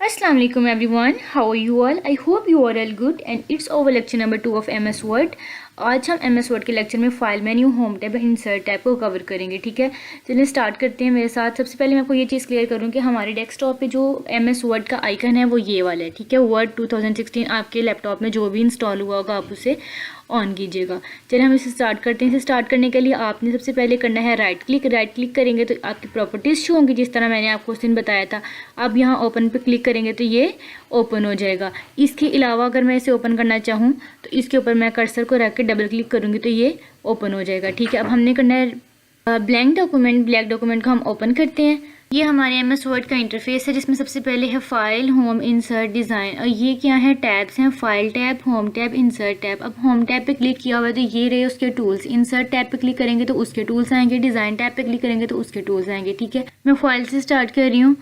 Assalamu alaikum everyone, how are you all? I hope you are all good and it's over lecture number 2 of MS Word। आज हम MS Word के lecture में file menu, home tab, insert tab को cover करेंगे। ठीक है, चलिए start करते हैं मेरे साथ। सबसे पहले मैं आपको ये चीज़ क्लियर करूँ कि हमारे डेस्कटॉप पे जो MS Word का आइकन है वो ये वाला है। ठीक है, वर्ड 2016 आपके लैपटॉप में जो भी इंस्टॉल हुआ होगा आप उसे ऑन कीजिएगा। चलिए हम इसे स्टार्ट करते हैं। इसे स्टार्ट करने के लिए आपने सबसे पहले करना है राइट क्लिक करेंगे तो आपकी प्रॉपर्टीज़ शो होंगी जिस तरह मैंने आपको उस दिन बताया था। अब यहाँ ओपन पे क्लिक करेंगे तो ये ओपन हो जाएगा। इसके अलावा अगर मैं इसे ओपन करना चाहूँ तो इसके ऊपर मैं कर्सर को रख के डबल क्लिक करूँगी तो ये ओपन हो जाएगा। ठीक है, अब हमने करना है ब्लैंक डॉक्यूमेंट को हम ओपन करते हैं। ये हमारे MS वर्ड का इंटरफेस है जिसमें सबसे पहले है फाइल, होम, इंसर्ट, डिज़ाइन और ये क्या है टैब्स हैं, file tab, home tab, insert tab. अब होम टैब पे क्लिक किया हुआ है तो ये रहे उसके टूल्स। इंसर्ट टैब पे क्लिक करेंगे तो उसके टूल्स आएंगे। डिज़ाइन टैब पे क्लिक करेंगे तो उसके टूल्स आएंगे। ठीक है, मैं फाइल से स्टार्ट कर रही हूँ।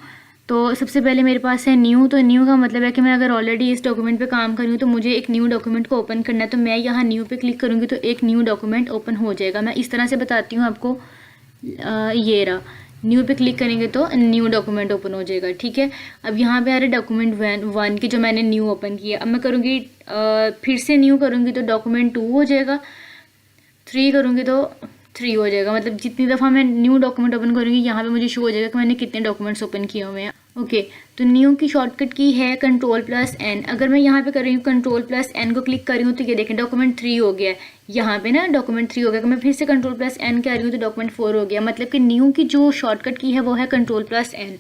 तो सबसे पहले मेरे पास है न्यू। तो न्यू का मतलब है कि मैं अगर ऑलरेडी इस डॉक्यूमेंट पे काम कर रही हूँ तो मुझे एक न्यू डॉक्यूमेंट को ओपन करना है। तो मैं यहाँ न्यू पे क्लिक करूँगी तो एक न्यू डॉक्यूमेंट ओपन हो जाएगा। मैं इस तरह से बताती हूँ आपको। ये रहा, न्यू पे क्लिक करेंगे तो न्यू डॉक्यूमेंट ओपन हो जाएगा। ठीक है, अब यहाँ पे आ रहा है डॉक्यूमेंट वन की जो मैंने न्यू ओपन किया। अब मैं करूँगी फिर से न्यू करूँगी तो डॉक्यूमेंट 2 हो जाएगा। 3 करूँगी तो 3 हो जाएगा। मतलब जितनी दफ़ा मैं न्यू डॉक्यूमेंट ओपन करूँगी यहाँ पे मुझे शो हो जाएगा कि मैंने कितने डॉक्यूमेंट्स ओपन किए हुए हैं। ओके, तो न्यू की शॉर्टकट की है Ctrl+N। अगर मैं यहाँ पे कर रही हूँ Ctrl+N को क्लिक कर रही हूँ तो ये देखें डॉक्यूमेंट 3 हो गया है। यहाँ पे ना डॉक्यूमेंट 3 हो गया। मैं फिर से Ctrl+N कर रही हूँ तो डॉक्यूमेंट 4 हो गया। मतलब कि न्यू की जो शॉर्टकट की है वो है Ctrl+N।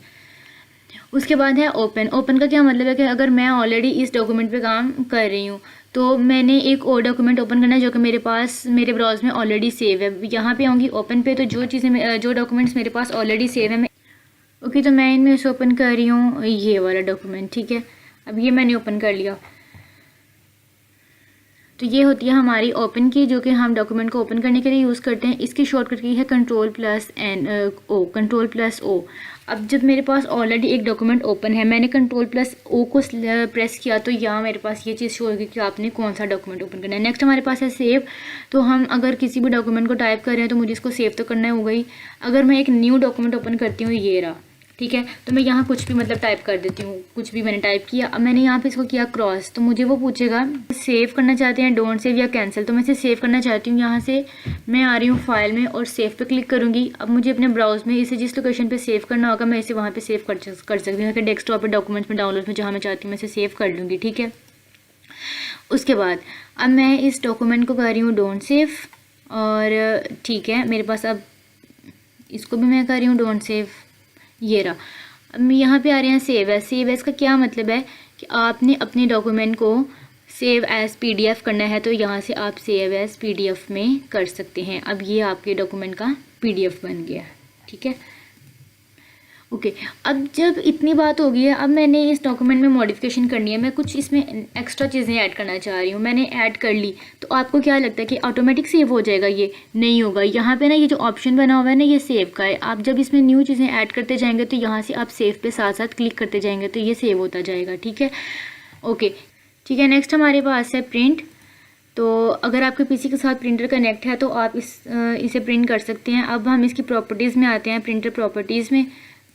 उसके बाद है ओपन का क्या मतलब है कि अगर मैं ऑलरेडी इस डॉक्यूमेंट पे काम कर रही हूँ तो मैंने एक और डॉक्यूमेंट ओपन करना है जो कि मेरे पास मेरे ब्राउज़र में ऑलरेडी सेव है। यहाँ पे आऊँगी ओपन पे तो जो डॉक्यूमेंट्स मेरे पास ऑलरेडी सेव है ओके, तो मैं इनमें से ओपन कर रही हूँ ये वाला डॉक्यूमेंट। ठीक है, अब ये मैंने ओपन कर लिया। तो ये होती है हमारी ओपन की जो कि हम डॉक्यूमेंट को ओपन करने के लिए यूज़ करते हैं। इसकी शॉर्टकट की है Ctrl+O। अब जब मेरे पास ऑलरेडी एक डॉक्यूमेंट ओपन है, मैंने Ctrl+O को प्रेस किया तो यहाँ मेरे पास ये चीज़ शो होगी कि आपने कौन सा डॉक्यूमेंट ओपन करना है। नेक्स्ट हमारे पास है सेव। तो हम अगर किसी भी डॉक्यूमेंट को टाइप कर रहे हैं तो मुझे इसको सेव तो करना होगा ही। अगर मैं एक न्यू डॉक्यूमेंट ओपन करती हूँ, ये रहा। ठीक है, तो मैं यहाँ कुछ भी मतलब टाइप कर देती हूँ। कुछ भी मैंने टाइप किया। अब मैंने यहाँ पे इसको किया क्रॉस तो मुझे वो पूछेगा सेव करना चाहते हैं, डोंट सेव या कैंसिल। तो मैं इसे सेव करना चाहती हूँ। यहाँ से मैं आ रही हूँ फाइल में और सेव पे क्लिक करूँगी। अब मुझे अपने ब्राउज़ में इसे जिस लोकेशन पे सेव करना होगा मैं इसे वहाँ पे सेव कर सकती हूँ। डेस्कटॉप पे, डॉक्यूमेंट्स में, डाउनलोड में, जहाँ मैं चाहती हूँ मैं इसे सेव कर लूँगी। ठीक है, उसके बाद अब मैं इस डॉक्यूमेंट को कर रही हूँ डोंट सेव। और ठीक है, मेरे पास अब इसको भी मैं कर रही हूँ डोंट सेव। ये रहा। अब यहाँ पे आ रहे हैं सेव एज। सेव एज का क्या मतलब है कि आपने अपने डॉक्यूमेंट को सेव एज PDF करना है तो यहाँ से आप सेव एज PDF में कर सकते हैं। अब ये आपके डॉक्यूमेंट का PDF बन गया। ठीक है, ओके। अब जब इतनी बात हो गई है, अब मैंने इस डॉक्यूमेंट में मॉडिफिकेशन करनी है। मैं कुछ इसमें एक्स्ट्रा चीज़ें ऐड करना चाह रही हूँ। मैंने ऐड कर ली तो आपको क्या लगता है कि ऑटोमेटिक सेव हो जाएगा? ये नहीं होगा। यहाँ पे ना ये जो ऑप्शन बना हुआ है ना, ये सेव का है। आप जब इसमें न्यू चीज़ें ऐड करते जाएंगे तो यहाँ से आप सेव पे साथ साथ क्लिक करते जाएंगे तो ये सेव होता जाएगा। ठीक है, ओके। ठीक है, नेक्स्ट हमारे पास है प्रिंट। तो अगर आपके PC के साथ प्रिंटर कनेक्ट है तो आप इसे प्रिंट कर सकते हैं। अब हम इसकी प्रॉपर्टीज़ में आते हैं, प्रिंटर प्रॉपर्टीज़ में।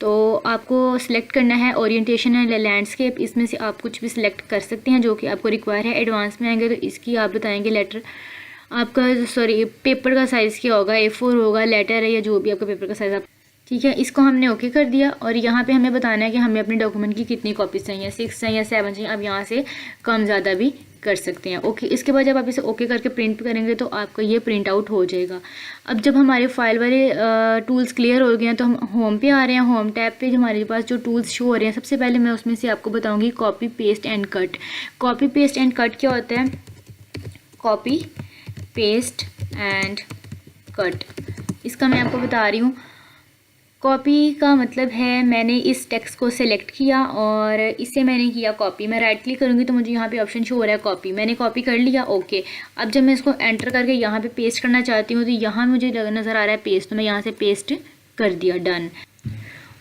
तो आपको सिलेक्ट करना है ओरिएंटेशन है लैंडस्केप। इसमें से आप कुछ भी सिलेक्ट कर सकते हैं जो कि आपको रिक्वायर है। एडवांस में आएंगे तो इसकी आप बताएंगे लेटर आपका पेपर का साइज़ क्या होगा, A4 होगा, लेटर है या जो भी आपका पेपर का साइज़ आप। ठीक है, इसको हमने ओके कर दिया। और यहाँ पे हमें बताना है कि हमें अपने डॉक्यूमेंट की कितनी कॉपीज चाहिए, 6 चाहिए, 7 चाहिए। अब यहाँ से कम ज़्यादा भी कर सकते हैं। ओके, इसके बाद जब आप इसे ओके करके प्रिंट करेंगे तो आपका ये प्रिंट आउट हो जाएगा। अब जब हमारे फाइल वाले टूल्स क्लियर हो गए हैं तो हम होम पे आ रहे हैं। होम टैब पे हमारे पास जो टूल्स शो हो रहे हैं, सबसे पहले मैं उसमें से आपको बताऊँगी copy paste and cut. Copy paste and cut क्या होता है? कॉपी पेस्ट एंड कट, इसका मैं आपको बता रही हूँ। कॉपी का मतलब है मैंने इस टेक्स्ट को सिलेक्ट किया और इसे मैंने किया कॉपी। मैं राइट क्लिक करूँगी तो मुझे यहाँ पे ऑप्शन शो हो रहा है कॉपी। मैंने कॉपी कर लिया, ओके। अब जब मैं इसको एंटर करके यहाँ पे पेस्ट करना चाहती हूँ तो यहाँ मुझे नज़र आ रहा है पेस्ट, तो मैं यहाँ से पेस्ट कर दिया, डन।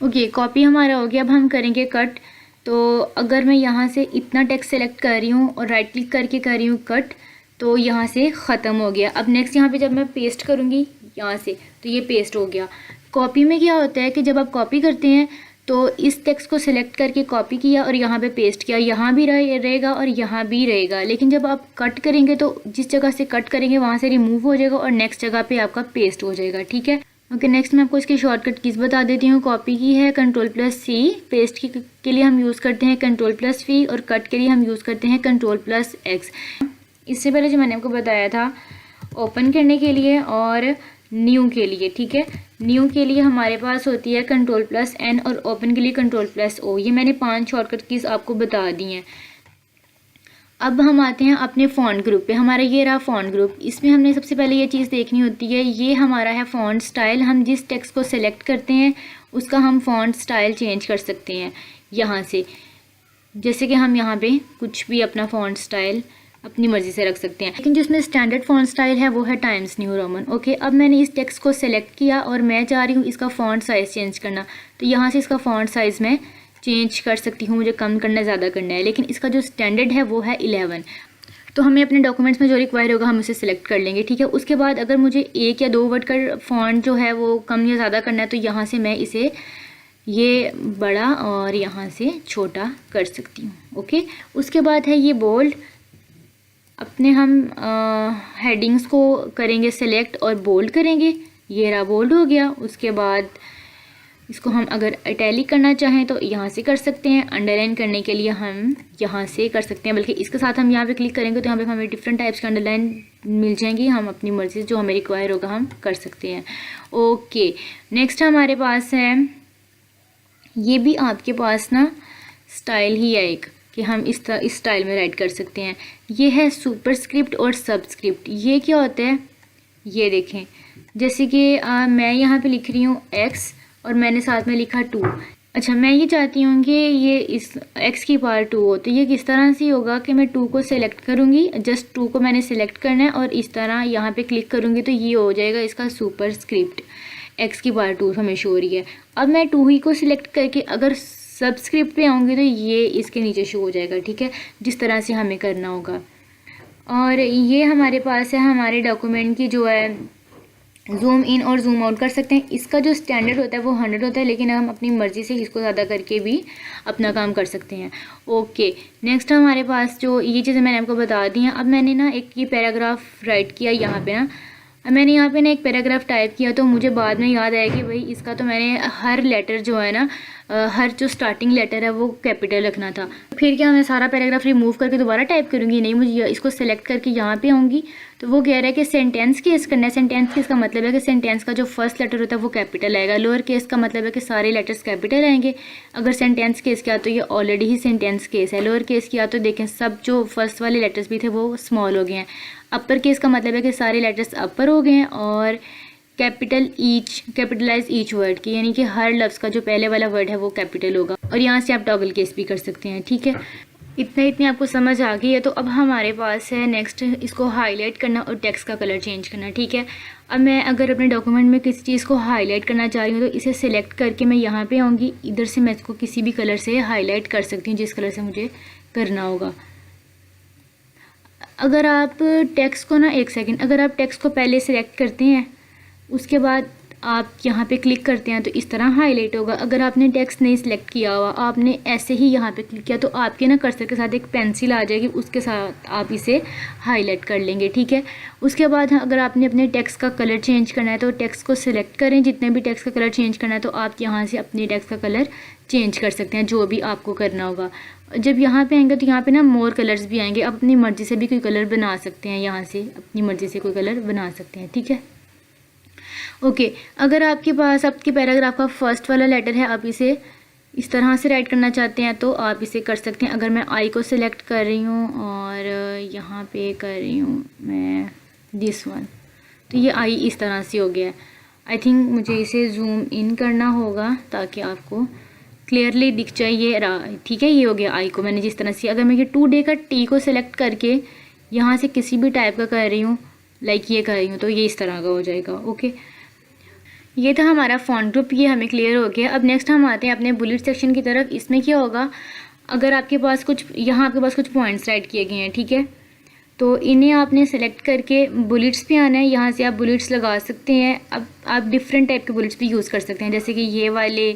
ओके, कॉपी हमारा हो गया। अब हम करेंगे कट। तो अगर मैं यहाँ से इतना टेक्स्ट सेलेक्ट कर रही हूँ और राइट क्लिक करके कर रही हूँ कट तो यहाँ से ख़त्म हो गया। अब नेक्स्ट यहाँ पे जब मैं पेस्ट करूँगी यहाँ से तो ये पेस्ट हो गया। कॉपी में क्या होता है कि जब आप कॉपी करते हैं तो इस टेक्स्ट को सिलेक्ट करके कॉपी किया और यहाँ पे पेस्ट किया, यहाँ भी रहेगा और यहाँ भी रहेगा, लेकिन जब आप कट करेंगे तो जिस जगह से कट करेंगे वहाँ से रिमूव हो जाएगा और नेक्स्ट जगह पे आपका पेस्ट हो जाएगा, ठीक है। ओके, नेक्स्ट मैं आपको इसकी शॉर्टकट कीज़ बता देती हूँ। कॉपी की है Ctrl+C, पेस्ट के लिए हम यूज़ करते हैं Ctrl+V और कट के लिए हम यूज़ करते हैं Ctrl+X। इससे पहले जो मैंने आपको बताया था ओपन करने के लिए और न्यू के लिए, ठीक है। न्यू के लिए हमारे पास होती है Ctrl+N और ओपन के लिए Ctrl+O। ये मैंने 5 शॉर्टकट कीज़ आपको बता दी हैं। अब हम आते हैं अपने फ़ॉन्ट ग्रुप पे। हमारा ये रहा फ़ॉन्ट ग्रुप। इसमें हमने सबसे पहले ये चीज़ देखनी होती है, ये हमारा है फ़ॉन्ट स्टाइल। हम जिस टेक्स्ट को सिलेक्ट करते हैं उसका हम फ़ॉन्ट स्टाइल चेंज कर सकते हैं यहाँ से। जैसे कि हम यहाँ पे कुछ भी अपना फ़ॉन्ट स्टाइल अपनी मर्ज़ी से रख सकते हैं, लेकिन जिसमें स्टैंडर्ड फ़ॉन्ट स्टाइल है वो है टाइम्स न्यू रोमन। ओके, अब मैंने इस टेक्स्ट को सिलेक्ट किया और मैं चाह रही हूँ इसका फ़ॉन्ट साइज़ चेंज करना, तो यहाँ से इसका फ़ॉन्ट साइज़ मैं चेंज कर सकती हूँ। मुझे कम करना है, ज़्यादा करना है, लेकिन इसका जो स्टैंडर्ड है वो है 11। तो हमें अपने डॉक्यूमेंट्स में जो रिक्वायर होगा हम उसे सिलेक्ट कर लेंगे, ठीक है। उसके बाद अगर मुझे 1 या 2 वर्ड का फ़ॉन्ट जो है वो कम या ज़्यादा करना है तो यहाँ से मैं इसे ये बड़ा और यहाँ से छोटा कर सकती हूँ। ओके, उसके बाद है ये बोल्ड। अपने हम हेडिंग्स को करेंगे सेलेक्ट और बोल्ड करेंगे। ये रहा बोल्ड हो गया। उसके बाद इसको हम अगर इटैलिक करना चाहें तो यहाँ से कर सकते हैं। अंडरलाइन करने के लिए हम यहाँ से कर सकते हैं, बल्कि इसके साथ हम यहाँ पे क्लिक करेंगे तो यहाँ पे हमें डिफरेंट टाइप्स के अंडरलाइन मिल जाएंगी। हम अपनी मर्ज़ी से जो हमें रिक्वायर होगा हम कर सकते हैं। ओके, नेक्स्ट हमारे पास है, ये भी आपके पास ना स्टाइल ही है एक कि हम इस स्टाइल में राइट कर सकते हैं। ये है सुपरस्क्रिप्ट और सबस्क्रिप्ट। ये क्या होता है, ये देखें, जैसे कि मैं यहाँ पे लिख रही हूँ x और मैंने साथ में लिखा 2। अच्छा, मैं ये चाहती हूँ कि ये इस x की पावर 2 हो, तो ये किस तरह से होगा कि मैं 2 को सिलेक्ट करूँगी, जस्ट 2 को मैंने सिलेक्ट करना है और इस तरह यहाँ पे क्लिक करूँगी तो ये हो जाएगा इसका सुपरस्क्रिप्ट। x की पावर 2 हमें शो हो रही है। अब मैं 2 ही को सिलेक्ट करके अगर सबस्क्रिप्ट पे आऊँगी तो ये इसके नीचे शो हो जाएगा, ठीक है, जिस तरह से हमें करना होगा। और ये हमारे पास है हमारे डॉक्यूमेंट की जो है जूम इन और जूम आउट कर सकते हैं। इसका जो स्टैंडर्ड होता है वो 100 होता है, लेकिन हम अपनी मर्ज़ी से इसको ज़्यादा करके भी अपना काम कर सकते हैं। ओके, नेक्स्ट हमारे पास जो ये चीज़ें मैंने आपको बता दी हैं। अब मैंने ना एक ये पैराग्राफ राइट किया यहाँ पे ना, मैंने यहाँ पे ना एक पैराग्राफ टाइप किया तो मुझे बाद में याद आया कि भाई इसका तो मैंने हर लेटर जो है ना हर जो स्टार्टिंग लेटर है वो कैपिटल रखना था। फिर क्या मैं सारा पैराग्राफ रिमूव करके दोबारा टाइप करूँगी? नहीं, मुझे इसको सेलेक्ट करके यहाँ पे आऊँगी तो वो कह रहा है कि सेंटेंस केस करना है। सेंटेंस केस का मतलब है कि सेंटेंस का जो फर्स्ट लेटर होता है वो कैपिटल आएगा। लोअर केस का मतलब है कि सारे लेटर्स कैपिटल आएंगे। अगर सेंटेंस केस किया तो ये ऑलरेडी ही सेंटेंस केस है। लोअर केस किया तो देखें सब जो फर्स्ट वाले लेटर्स भी थे वो स्मॉल हो गए हैं। अपर केस का मतलब है कि सारे लेटर्स अपर हो गए हैं और कैपिटलाइज ईच वर्ड की, यानी कि हर लफ्ज़ का जो पहले वाला वर्ड है वो कैपिटल होगा। और यहाँ से आप टॉगल केस भी कर सकते हैं, ठीक है। इतनी आपको समझ आ गई है। तो अब हमारे पास है नेक्स्ट इसको हाईलाइट करना और टेक्स्ट का कलर चेंज करना, ठीक है। अब मैं अगर अपने डॉक्यूमेंट में किसी चीज़ को हाईलाइट करना चाह रही हूँ तो इसे सिलेक्ट करके मैं यहाँ पे आऊँगी। इधर से मैं इसको किसी भी कलर से हाईलाइट कर सकती हूँ जिस कलर से मुझे करना होगा। अगर आप टेक्स्ट को ना एक सेकेंड, अगर आप टेक्स्ट को पहले सिलेक्ट करते हैं उसके बाद आप यहाँ पे क्लिक करते हैं तो इस तरह हाईलाइट होगा। अगर आपने टेक्स्ट नहीं सिलेक्ट किया हुआ, आपने ऐसे ही यहाँ पे क्लिक किया तो आपके ना कर्सर के साथ एक पेंसिल आ जाएगी, उसके साथ आप इसे हाईलाइट कर लेंगे, ठीक है। उसके बाद अगर आपने अपने टेक्स्ट का कलर चेंज करना है तो टेक्स्ट को सिलेक्ट करें। जितने भी टेक्स्ट का कलर चेंज करना है तो आप यहाँ से अपने टेक्स्ट का कलर चेंज कर सकते हैं, जो भी आपको करना होगा। जब यहाँ पे आएंगे तो यहाँ पे ना मोर कलर्स भी आएंगे। आप अपनी मर्ज़ी से भी कोई कलर बना सकते हैं, यहाँ से अपनी मर्ज़ी से कोई कलर बना सकते हैं, ठीक है। ओके, अगर आपके पास आपके पैराग्राफ का फर्स्ट वाला लेटर है, आप इसे इस तरह से राइट करना चाहते हैं तो आप इसे कर सकते हैं। अगर मैं आई को सिलेक्ट कर रही हूँ और यहाँ पे कर रही हूँ मैं दिस वन, तो ये आई इस तरह से हो गया है। आई थिंक मुझे इसे जूम इन करना होगा ताकि आपको क्लियरली दिख जाए। ये रहा, ठीक है, ये हो गया आई को मैंने जिस तरह से। अगर मैं ये 2 का टी को सिलेक्ट करके यहाँ से किसी भी टाइप का कर रही हूँ, लाइक ये कर रही हूँ, तो ये इस तरह का हो जाएगा। ओके, ये था हमारा फॉन्ट ग्रुप, ये हमें क्लियर हो गया। अब नेक्स्ट हम आते हैं अपने बुलेट सेक्शन की तरफ। इसमें क्या होगा, अगर आपके पास कुछ यहाँ आपके पास कुछ पॉइंट्स राइट किए गए हैं, ठीक है, तो इन्हें आपने सेलेक्ट करके बुलेट्स पे आना है। यहाँ से आप बुलेट्स लगा सकते हैं। अब आप डिफरेंट टाइप के बुलेट्स भी यूज़ कर सकते हैं, जैसे कि ये वाले,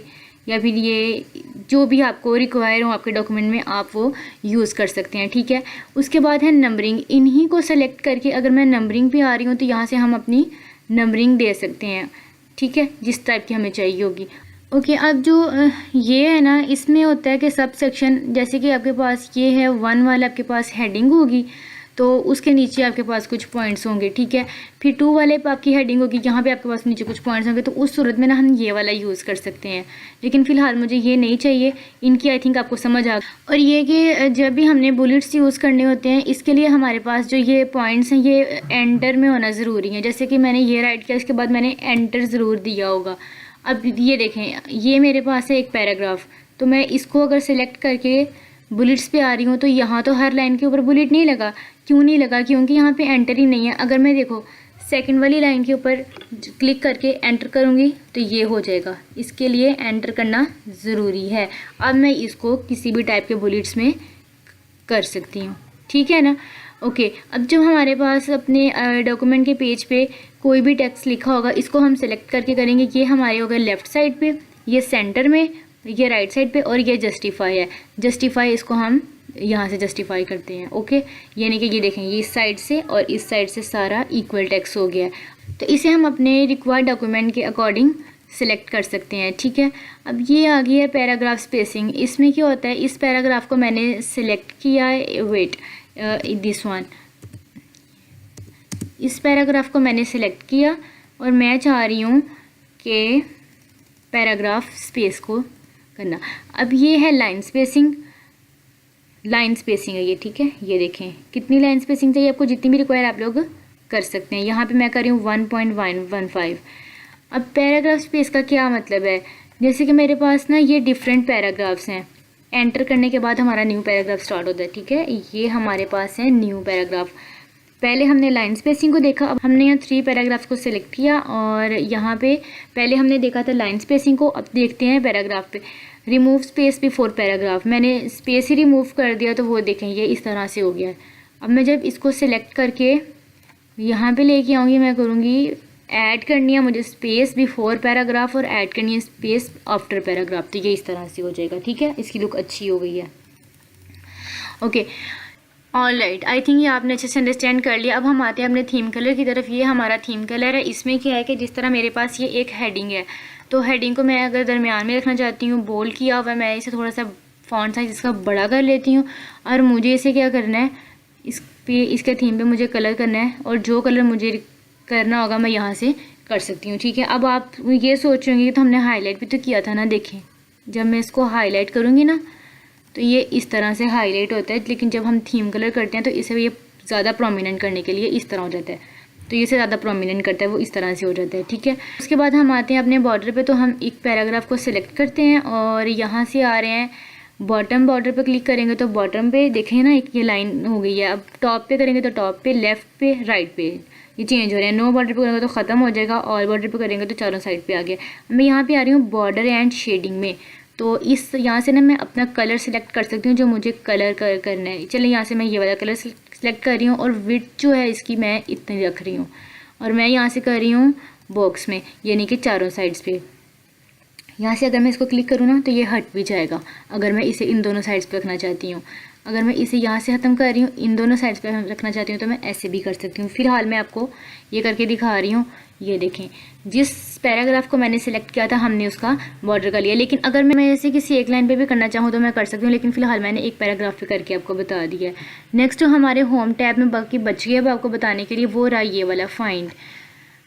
या फिर ये जो भी आपको रिक्वायर हो आपके डॉक्यूमेंट में आप वो यूज़ कर सकते हैं, ठीक है। उसके बाद है नंबरिंग, इन्हीं को सेलेक्ट करके अगर मैं नंबरिंग पे आ रही हूँ तो यहाँ से हम अपनी नंबरिंग दे सकते हैं, ठीक है, जिस टाइप की हमें चाहिए होगी। ओके, अब जो ये है ना, इसमें होता है कि सब सेक्शन, जैसे कि आपके पास ये है 1 वाला आपके पास हेडिंग होगी तो उसके नीचे आपके पास कुछ पॉइंट्स होंगे, ठीक है। फिर 2 वाले पे आपकी हेडिंग होगी, यहाँ पे आपके पास नीचे कुछ पॉइंट्स होंगे, तो उस सूरत में ना हम ये वाला यूज़ कर सकते हैं। लेकिन फ़िलहाल मुझे ये नहीं चाहिए, इनकी आई थिंक आपको समझ आ। और ये कि जब भी हमने बुलेट्स यूज़ करने होते हैं इसके लिए हमारे पास जो ये पॉइंट्स हैं ये एंटर में होना ज़रूरी है। जैसे कि मैंने ये राइट किया, इसके बाद मैंने एंटर ज़रूर दिया होगा। अब ये देखें, ये मेरे पास है एक पैराग्राफ, तो मैं इसको अगर सेलेक्ट करके बुलेट्स पे आ रही हूँ तो यहाँ तो हर लाइन के ऊपर बुलेट नहीं लगा। क्यों नहीं लगा? क्योंकि यहाँ पे एंटर ही नहीं है। अगर मैं देखो सेकंड वाली लाइन के ऊपर क्लिक करके एंटर करूँगी तो ये हो जाएगा। इसके लिए एंटर करना ज़रूरी है। अब मैं इसको किसी भी टाइप के बुलेट्स में कर सकती हूँ, ठीक है ना। ओके, अब जब हमारे पास अपने डॉक्यूमेंट के पेज पे कोई भी टेक्स्ट लिखा होगा, इसको हम सेलेक्ट करके करेंगे। ये हमारे होगा लेफ़्ट साइड पे, ये सेंटर में, ये राइट साइड पे, और ये जस्टिफाई है। जस्टिफाई इसको हम यहाँ से जस्टिफाई करते हैं, ओके। यानी कि ये देखें, ये इस साइड से और इस साइड से सारा इक्वल टेक्स्ट हो गया है। तो इसे हम अपने रिक्वायर्ड डॉक्यूमेंट के अकॉर्डिंग सिलेक्ट कर सकते हैं, ठीक है। अब ये आ गई है पैराग्राफ स्पेसिंग। इसमें क्या होता है, इस पैराग्राफ को मैंने सिलेक्ट किया है, वेट दिस वन, इस पैराग्राफ को मैंने सिलेक्ट किया और मैं चाह रही हूँ कि पैराग्राफ स्पेस को करना। अब ये है लाइन स्पेसिंग, लाइन स्पेसिंग है ये, ठीक है। ये देखें कितनी लाइन स्पेसिंग चाहिए आपको, जितनी भी रिक्वायर आप लोग कर सकते हैं। यहाँ पे मैं कर रही हूँ 1.115। अब पैराग्राफ स्पेस का क्या मतलब है, जैसे कि मेरे पास ना ये डिफरेंट पैराग्राफ्स हैं, एंटर करने के बाद हमारा न्यू पैराग्राफ स्टार्ट होता है, ठीक है। ये हमारे पास है न्यू पैराग्राफ। पहले हमने लाइन स्पेसिंग को देखा, अब हमने यहाँ 3 पैराग्राफ्स को सिलेक्ट किया और यहाँ पे पहले हमने देखा था लाइन स्पेसिंग को, अब देखते हैं पैराग्राफ पे। रिमूव स्पेस बिफोर पैराग्राफ, मैंने स्पेस ही रिमूव कर दिया तो वो देखें ये इस तरह से हो गया है। अब मैं जब इसको सिलेक्ट करके यहाँ पे लेके आऊँगी, मैं करूँगी ऐड करनी है मुझे स्पेस बिफोर पैराग्राफ और ऐड करनी है स्पेस आफ्टर पैराग्राफ, तो ये इस तरह से हो जाएगा, ठीक है। इसकी लुक अच्छी हो गई है, okay. All right, I think ये आपने अच्छे से अंडरस्टैंड कर लिया। अब हम आते हैं अपने थीम कलर की तरफ। ये हमारा थीम कलर है। इसमें क्या है कि जिस तरह मेरे पास ये एक हेडिंग है, तो हेडिंग को मैं अगर दरमियान में रखना चाहती हूँ, बोल्ड किया हुआ, मैं इसे थोड़ा सा फॉन्ट साइज इसका बड़ा कर लेती हूँ और मुझे इसे क्या करना है, इस पे इसके थीम पे मुझे कलर करना है और जो कलर मुझे करना होगा मैं यहाँ से कर सकती हूँ, ठीक है। अब आप ये सोचेंगे कि तो हमने हाईलाइट भी तो किया था ना, देखें जब मैं इसको हाईलाइट करूँगी ना तो ये इस तरह से हाईलाइट होता है, लेकिन जब हम थीम कलर करते हैं तो इसे ये ज़्यादा प्रोमिनेंट करने के लिए इस तरह हो जाता है, तो ये से ज़्यादा प्रोमिनेंट करता है, वो इस तरह से हो जाता है, ठीक है। उसके बाद हम आते हैं अपने बॉर्डर पे, तो हम एक पैराग्राफ को सिलेक्ट करते हैं और यहाँ से आ रहे हैं बॉटम बॉर्डर पे क्लिक करेंगे तो बॉटम पे देखें ना एक ये लाइन हो गई है। अब टॉप पे करेंगे तो टॉप पे, लेफ़्ट पे, राइट पे ये चेंज हो रहे हैं। नो बॉर्डर पे करेंगे तो ख़त्म हो जाएगा, ऑल बॉर्डर पे करेंगे तो चारों साइड पे आ गया। मैं यहाँ पे आ रही हूँ बॉर्डर एंड शेडिंग में, तो इस यहाँ से ना मैं अपना कलर सेलेक्ट कर सकती हूँ जो मुझे कलर करना है। चलिए यहाँ से मैं ये वाला कलर सेलेक्ट कर रही हूँ और विड्थ जो है इसकी मैं इतनी रख रही हूँ और मैं यहाँ से कर रही हूँ बॉक्स में, यानी कि चारों साइड्स पे। यहाँ से अगर मैं इसको क्लिक करूँ ना तो ये हट भी जाएगा अगर मैं इसे इन दोनों साइड्स पे रखना चाहती हूँ। अगर मैं इसे यहाँ से ख़त्म कर रही हूँ, इन दोनों साइड्स पे रखना चाहती हूँ तो मैं ऐसे भी कर सकती हूँ। फ़िलहाल मैं आपको ये करके दिखा रही हूँ। ये देखें जिस पैराग्राफ को मैंने सेलेक्ट किया था हमने उसका बॉर्डर कर लिया, लेकिन अगर मैं ऐसे किसी एक लाइन पे भी करना चाहूँ तो मैं कर सकती हूँ, लेकिन फ़िलहाल मैंने एक पैराग्राफ पे करके आपको बता दिया है। नेक्स्ट जो हमारे होम टैब में बाकी बच गया अब आपको बताने के लिए, वो रहा ये वाला फाइंड।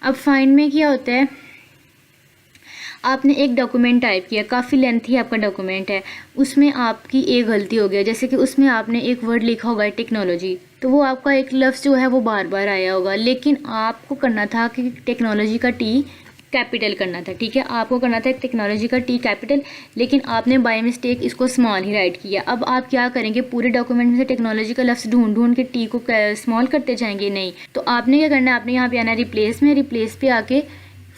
अब फाइंड में क्या होता है, आपने एक डॉक्यूमेंट टाइप किया, काफ़ी लेंथी आपका डॉक्यूमेंट है, उसमें आपकी एक गलती हो गया, जैसे कि उसमें आपने एक वर्ड लिखा होगा टेक्नोलॉजी, तो वो आपका एक लफ्ज़ जो है वो बार बार आया होगा, लेकिन आपको करना था कि टेक्नोलॉजी का टी कैपिटल करना था, ठीक है। आपको करना था टेक्नोलॉजी का टी कैपिटल, लेकिन आपने बाय मिस्टेक इसको स्मॉल ही राइट किया। अब आप क्या करेंगे, पूरे डॉक्यूमेंट में से टेक्नोलॉजी का लफ्ज़ ढूंढ ढूंढ के टी को स्मॉल करते जाएंगे, नहीं। तो आपने क्या करना है, आपने यहाँ पे आना रिप्लेस में, रिप्लेस पे आके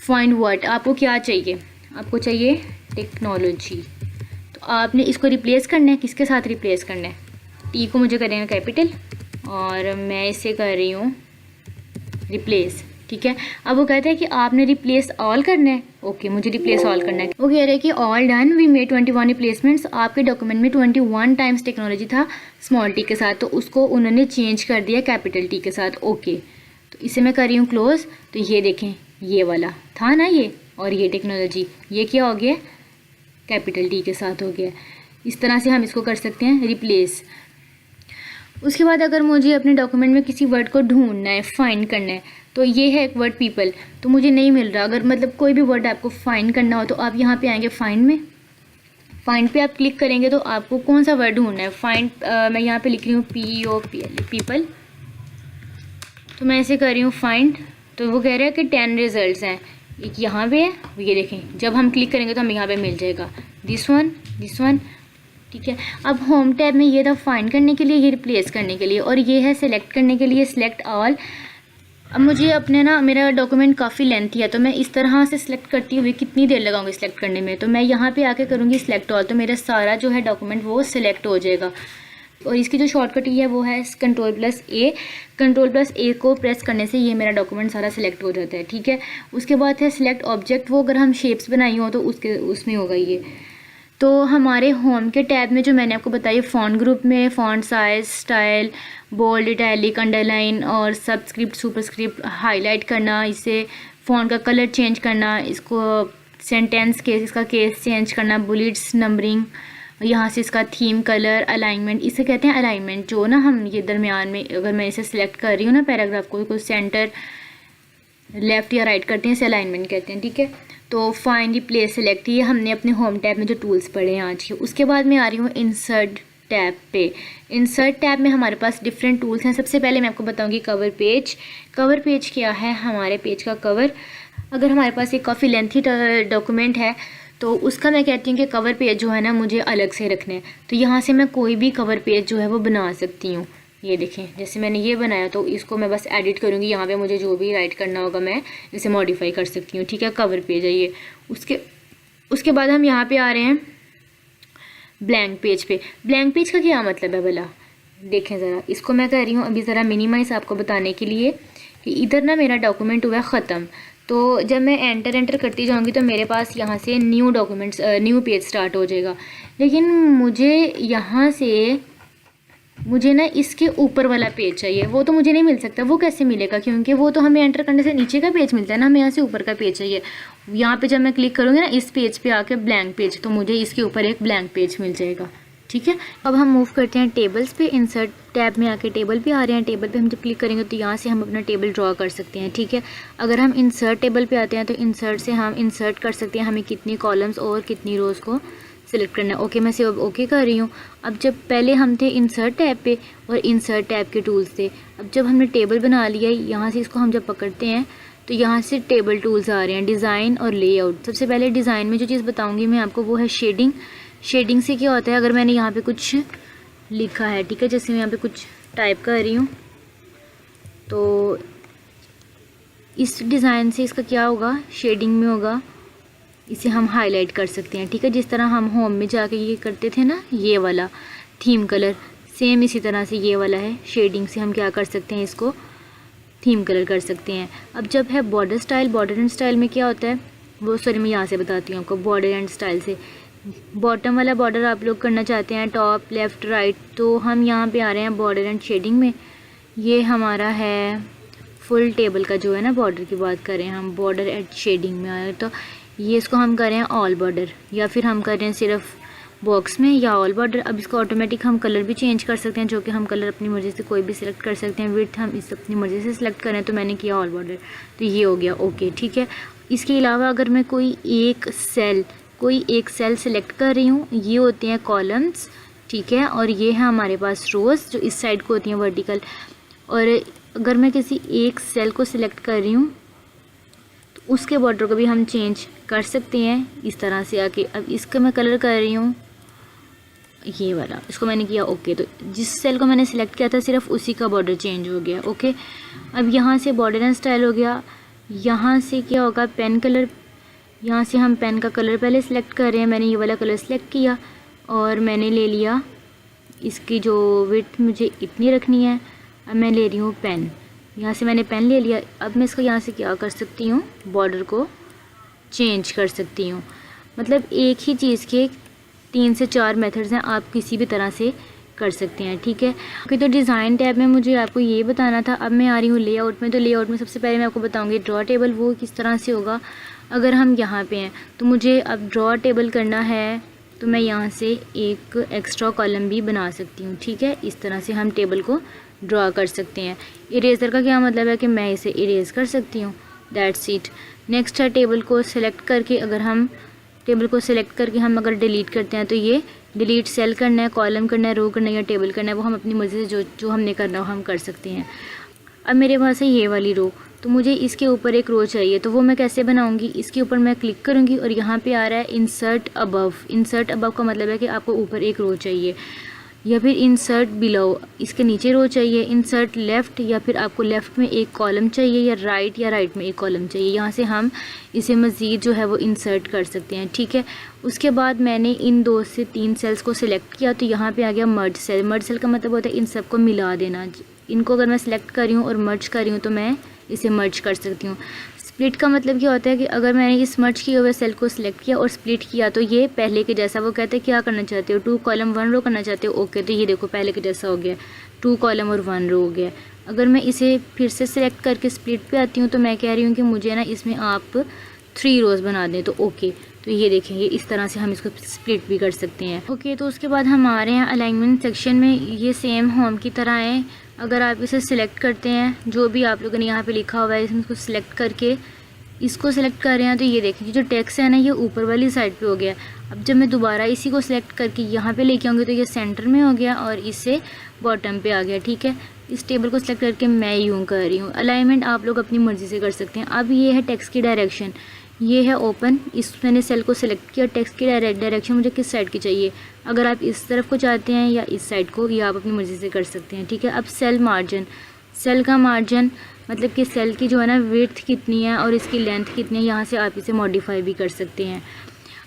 फाइंड वर्ड, आपको क्या चाहिए, आपको चाहिए टेक्नोलॉजी, तो आपने इसको रिप्लेस करना है। किसके साथ रिप्लेस करना है, टी को मुझे करेंगे कैपिटल और मैं इसे कर रही हूँ रिप्लेस, ठीक है। अब वो कहते हैं कि आपने रिप्लेस ऑल करना है। ओके, मुझे रिप्लेस ऑल करना है। वो कह रहे हैं कि all done, we made 21 replacements. आपके डॉक्यूमेंट में 21 टाइम्स टेक्नोलॉजी था स्मॉल टी के साथ, तो उसको उन्होंने चेंज कर दिया कैपिटल टी के साथ। ओके, तो इसे मैं कर रही हूँ क्लोज। तो ये देखें, ये वाला था ना ये, और ये टेक्नोलॉजी, ये क्या हो गया, कैपिटल टी के साथ हो गया। इस तरह से हम इसको कर सकते हैं रिप्लेस। उसके बाद अगर मुझे अपने डॉक्यूमेंट में किसी वर्ड को ढूंढना है, फाइंड करना है, तो ये है एक वर्ड पीपल, तो मुझे नहीं मिल रहा। अगर मतलब कोई भी वर्ड आपको फाइंड करना हो तो आप यहाँ पे आएंगे फाइंड में, फाइंड पे आप क्लिक करेंगे तो आपको कौन सा वर्ड ढूंढना है। फाइंड मैं यहाँ पे लिख रही हूँ POPL, पीपल। तो मैं ऐसे कर रही हूँ फाइंड। तो वो कह रहे हैं कि 10 रिजल्ट्स हैं, एक यहाँ पे है, ये देखें, जब हम क्लिक करेंगे तो हमें यहाँ पे मिल जाएगा दिस वन। ठीक है। अब होम टैब में ये था फाइंड करने के लिए, ये रिप्लेस करने के लिए, और ये है सिलेक्ट करने के लिए, सिलेक्ट ऑल। अब मुझे अपने ना, मेरा डॉक्यूमेंट काफ़ी लेंथी है, तो मैं इस तरह से सिलेक्ट करती हुई कितनी देर लगाऊंगी सिलेक्ट करने में। तो मैं यहाँ पे आके करूँगी सिलेक्ट ऑल, तो मेरा सारा जो है डॉक्यूमेंट वो सिलेक्ट हो जाएगा। और इसकी जो शॉर्टकट है वो है Ctrl+A। Ctrl+A को प्रेस करने से ये मेरा डॉक्यूमेंट सारा सिलेक्ट हो जाता है। ठीक है। उसके बाद है सिलेक्ट ऑब्जेक्ट, वो अगर हम शेप्स बनाई हो तो उसमें होगा ये। तो हमारे होम के टैब में जो मैंने आपको बताई, फ़ॉन्ट ग्रुप में font size, style, bold, italic, underline और सबस्क्रिप्ट, सुपरस्क्रिप्ट, हाईलाइट करना, इसे फ़ॉन्ट का कलर चेंज करना, इसको सेंटेंस केस, इसका केस चेंज करना, बुलेट्स, नंबरिंग, यहाँ से इसका थीम, कलर, अलाइनमेंट, इसे कहते हैं अलाइनमेंट। जो ना हम ये दरमियान में अगर मैं इसे सिलेक्ट कर रही हूँ ना पैराग्राफ को सेंटर, लेफ़्ट या राइट करते हैं, इसे अलाइनमेंट कहते हैं। ठीक है। तो फाइंड रिप्लेस सेलेक्ट, ये हमने अपने होम टैब में जो टूल्स पढ़े हैं आज के। उसके बाद मैं आ रही हूँ इंसर्ट टैब पे। इंसर्ट टैब में हमारे पास डिफरेंट टूल्स हैं। सबसे पहले मैं आपको बताऊँगी कवर पेज। कवर पेज क्या है, हमारे पेज का कवर। अगर हमारे पास एक काफ़ी लेंथी डॉक्यूमेंट है तो उसका मैं कहती हूँ कि कवर पेज जो है ना मुझे अलग से रखना है। तो यहाँ से मैं कोई भी कवर पेज जो है वो बना सकती हूँ। ये देखें, जैसे मैंने ये बनाया तो इसको मैं बस एडिट करूँगी, यहाँ पे मुझे जो भी राइट करना होगा मैं इसे मॉडिफाई कर सकती हूँ। ठीक है। कवर पेज है ये। उसके बाद हम यहाँ पे आ रहे हैं ब्लैंक पेज पे। ब्लैंक पेज का क्या मतलब है भला, देखें ज़रा। इसको मैं कह रही हूँ अभी ज़रा मिनिमाइज़ आपको बताने के लिए कि इधर ना मेरा डॉक्यूमेंट हुआ ख़त्म। तो जब मैं एंटर करती जाऊँगी तो मेरे पास यहाँ से new documents, new page start हो जाएगा। लेकिन मुझे ना इसके ऊपर वाला पेज चाहिए, वो तो मुझे नहीं मिल सकता। वो कैसे मिलेगा, क्योंकि वो तो हमें एंटर करने से नीचे का पेज मिलता है ना, हमें यहाँ से ऊपर का पेज चाहिए। यहाँ पे जब मैं क्लिक करूँगी ना इस पेज पे आके ब्लैंक पेज, तो मुझे इसके ऊपर एक ब्लैंक पेज मिल जाएगा। ठीक है। अब हम मूव करते हैं टेबल्स पे। इंसर्ट टैब में आके टेबल पे आ रहे हैं। टेबल पे हम जब क्लिक करेंगे तो यहाँ से हम अपना टेबल ड्रॉ कर सकते हैं। ठीक है। अगर हम इंसर्ट टेबल पे आते हैं तो इंसर्ट से हम इंसर्ट कर सकते हैं हमें कितनी कॉलम्स और कितनी रोज़ को सिलेक्ट करना है। ओके, मैं से अब ओके कर रही हूँ। अब जब पहले हम थे इंसर्ट टैब पे और इंसर्ट टैब के टूल्स थे, अब जब हमने टेबल बना लिया है, यहाँ से इसको हम जब पकड़ते हैं तो यहाँ से टेबल टूल्स आ रहे हैं, डिज़ाइन और लेआउट। सबसे पहले डिज़ाइन में जो चीज़ बताऊँगी मैं आपको वो है शेडिंग। शेडिंग से क्या होता है, अगर मैंने यहाँ पे कुछ लिखा है, ठीक है, जैसे मैं यहाँ पे कुछ टाइप कर रही हूँ, तो इस डिज़ाइन से इसका क्या होगा, शेडिंग में होगा, इसे हम हाईलाइट कर सकते हैं। ठीक है। जिस तरह हम होम में जाके ये करते थे ना, ये वाला थीम कलर, सेम इसी तरह से ये वाला है, शेडिंग से हम क्या कर सकते हैं, इसको थीम कलर कर सकते हैं। अब जब है border style, border and style में क्या होता है वो, सॉरी मैं यहाँ से बताती हूँ आपको। बॉर्डर एंड स्टाइल से बॉटम वाला बॉर्डर आप लोग करना चाहते हैं, टॉप, लेफ़्ट, राइट, तो हम यहाँ पे आ रहे हैं बॉर्डर एंड शेडिंग में। ये हमारा है फुल टेबल का जो है ना, बॉर्डर की बात करें हम, बॉर्डर एंड शेडिंग में आए तो ये इसको हम करें ऑल बॉर्डर, या फिर हम करें सिर्फ बॉक्स में या ऑल बॉर्डर। अब इसका ऑटोमेटिक हम कलर भी चेंज कर सकते हैं, जो कि हम कलर अपनी मर्ज़ी से कोई भी सिलेक्ट कर सकते हैं। विड्थ हम इस अपनी मर्ज़ी से सिलेक्ट करें, तो मैंने किया ऑल बॉर्डर, तो ये हो गया ओके। ठीक है। इसके अलावा अगर मैं कोई एक सेल सेलेक्ट कर रही हूँ, ये होते हैं कॉलम्स। ठीक है। और ये है हमारे पास रोज़, जो इस साइड को होती हैं वर्टिकल। और अगर मैं किसी एक सेल को सिलेक्ट कर रही हूँ तो उसके बॉर्डर को भी हम चेंज कर सकते हैं इस तरह से आके। अब इसका मैं कलर कर रही हूँ ये वाला, इसको मैंने किया ओके। तो जिस सेल को मैंने सिलेक्ट किया था सिर्फ उसी का बॉर्डर चेंज हो गया। ओके। अब यहाँ से बॉर्डर एंड स्टाइल हो गया। यहाँ से क्या होगा, पेन कलर, यहाँ से हम पेन का कलर पहले सिलेक्ट कर रहे हैं। मैंने ये वाला कलर सिलेक्ट किया और मैंने ले लिया, इसकी जो विड्थ मुझे इतनी रखनी है। अब मैं ले रही हूँ पेन। यहाँ से मैंने पेन ले लिया। अब मैं इसको यहाँ से क्या कर सकती हूँ, बॉर्डर को चेंज कर सकती हूँ। मतलब एक ही चीज़ के 3 से 4 मेथड्स हैं, आप किसी भी तरह से कर सकते हैं, ठीक है। ओके, तो डिज़ाइन टैब में मुझे आपको ये बताना था। अब मैं आ रही हूँ लेआउट में। तो लेआउट में सबसे पहले मैं आपको बताऊँगी ड्रॉ टेबल वो किस तरह से होगा। अगर हम यहाँ पे हैं तो मुझे अब ड्रॉ टेबल करना है, तो मैं यहाँ से एक एक्स्ट्रा कॉलम भी बना सकती हूँ, ठीक है। इस तरह से हम टेबल को ड्रॉ कर सकते हैं। इरेज़र का क्या मतलब है कि मैं इसे इरेज़ कर सकती हूँ, दैट्स इट। नेक्स्ट है टेबल को सिलेक्ट करके, अगर हम टेबल को सिलेक्ट करके हम अगर डिलीट करते हैं तो ये डिलीट सेल करना है, कॉलम करना है, रो करना है या टेबल करना है, वो हम अपनी मर्ज़ी से जो हमने करना हो हम कर सकते हैं। अब मेरे पास है ये वाली रो, तो मुझे इसके ऊपर एक रो चाहिए, तो वो मैं कैसे बनाऊंगी। इसके ऊपर मैं क्लिक करूंगी और यहाँ पे आ रहा है इंसर्ट अबव। इंसर्ट अबव का मतलब है कि आपको ऊपर एक रो चाहिए, या फिर इंसर्ट बिलो, इसके नीचे रो चाहिए। इंसर्ट लेफ़्ट, या फिर आपको लेफ़्ट में एक कॉलम चाहिए, या राइट में एक कॉलम चाहिए। यहाँ से हम इसे मज़ीद जो है वो इंसर्ट कर सकते हैं, ठीक है। उसके बाद मैंने इन 2 से 3 सेल्स को सिलेक्ट किया, तो यहाँ पे आ गया मर्ज सेल। मर्ज सेल का मतलब होता है इन सब को मिला देना। इनको अगर मैं सिलेक्ट कर रही हूँ और मर्ज कर रही हूँ तो मैं इसे मर्ज कर सकती हूँ। स्प्लिट का मतलब क्या होता है कि अगर मैंने इस मर्ज किए हुए सेल को सिलेक्ट किया और स्प्लिट किया तो ये पहले के जैसा, वो कहते हैं क्या करना चाहते हो, 2 कॉलम 1 रो करना चाहते हो, ओके, तो ये देखो पहले के जैसा हो गया, 2 कॉलम और 1 रो हो गया। अगर मैं इसे फिर से सिलेक्ट करके स्प्लिट पे आती हूँ तो मैं कह रही हूँ कि मुझे ना इसमें आप 3 रोज़ बना दें, तो ओके, तो ये देखेंगे इस तरह से हम इसको स्प्लिट भी कर सकते हैं। ओके, तो उसके बाद हम आ रहे हैं अलाइनमेंट सेक्शन में। ये सेम होम की तरह है। अगर आप इसे सिलेक्ट करते हैं, जो भी आप लोगों ने यहाँ पे लिखा हुआ है इसको सिलेक्ट करके इसको सिलेक्ट कर रहे हैं, तो ये देखिए जो टेक्स्ट है ना ये ऊपर वाली साइड पे हो गया। अब जब मैं दोबारा इसी को सिलेक्ट करके यहाँ पे लेके आऊँगी तो ये सेंटर में हो गया और इससे बॉटम पे आ गया, ठीक है। इस टेबल को सिलेक्ट करके मैं यूँ कर रही हूँ। अलाइनमेंट आप लोग अपनी मर्ज़ी से कर सकते हैं। अब ये है टेक्स्ट की डायरेक्शन, ये है ओपन। इस मैंने सेल को सिलेक्ट किया, टेक्स्ट की डायरेक्शन मुझे किस साइड की चाहिए। अगर आप इस तरफ को चाहते हैं या इस साइड को, ये आप अपनी मर्ज़ी से कर सकते हैं, ठीक है। अब सेल मार्जिन, सेल का मार्जिन मतलब कि सेल की जो है ना विड्थ कितनी है और इसकी लेंथ कितनी है, यहाँ से आप इसे मॉडिफाई भी कर सकते हैं।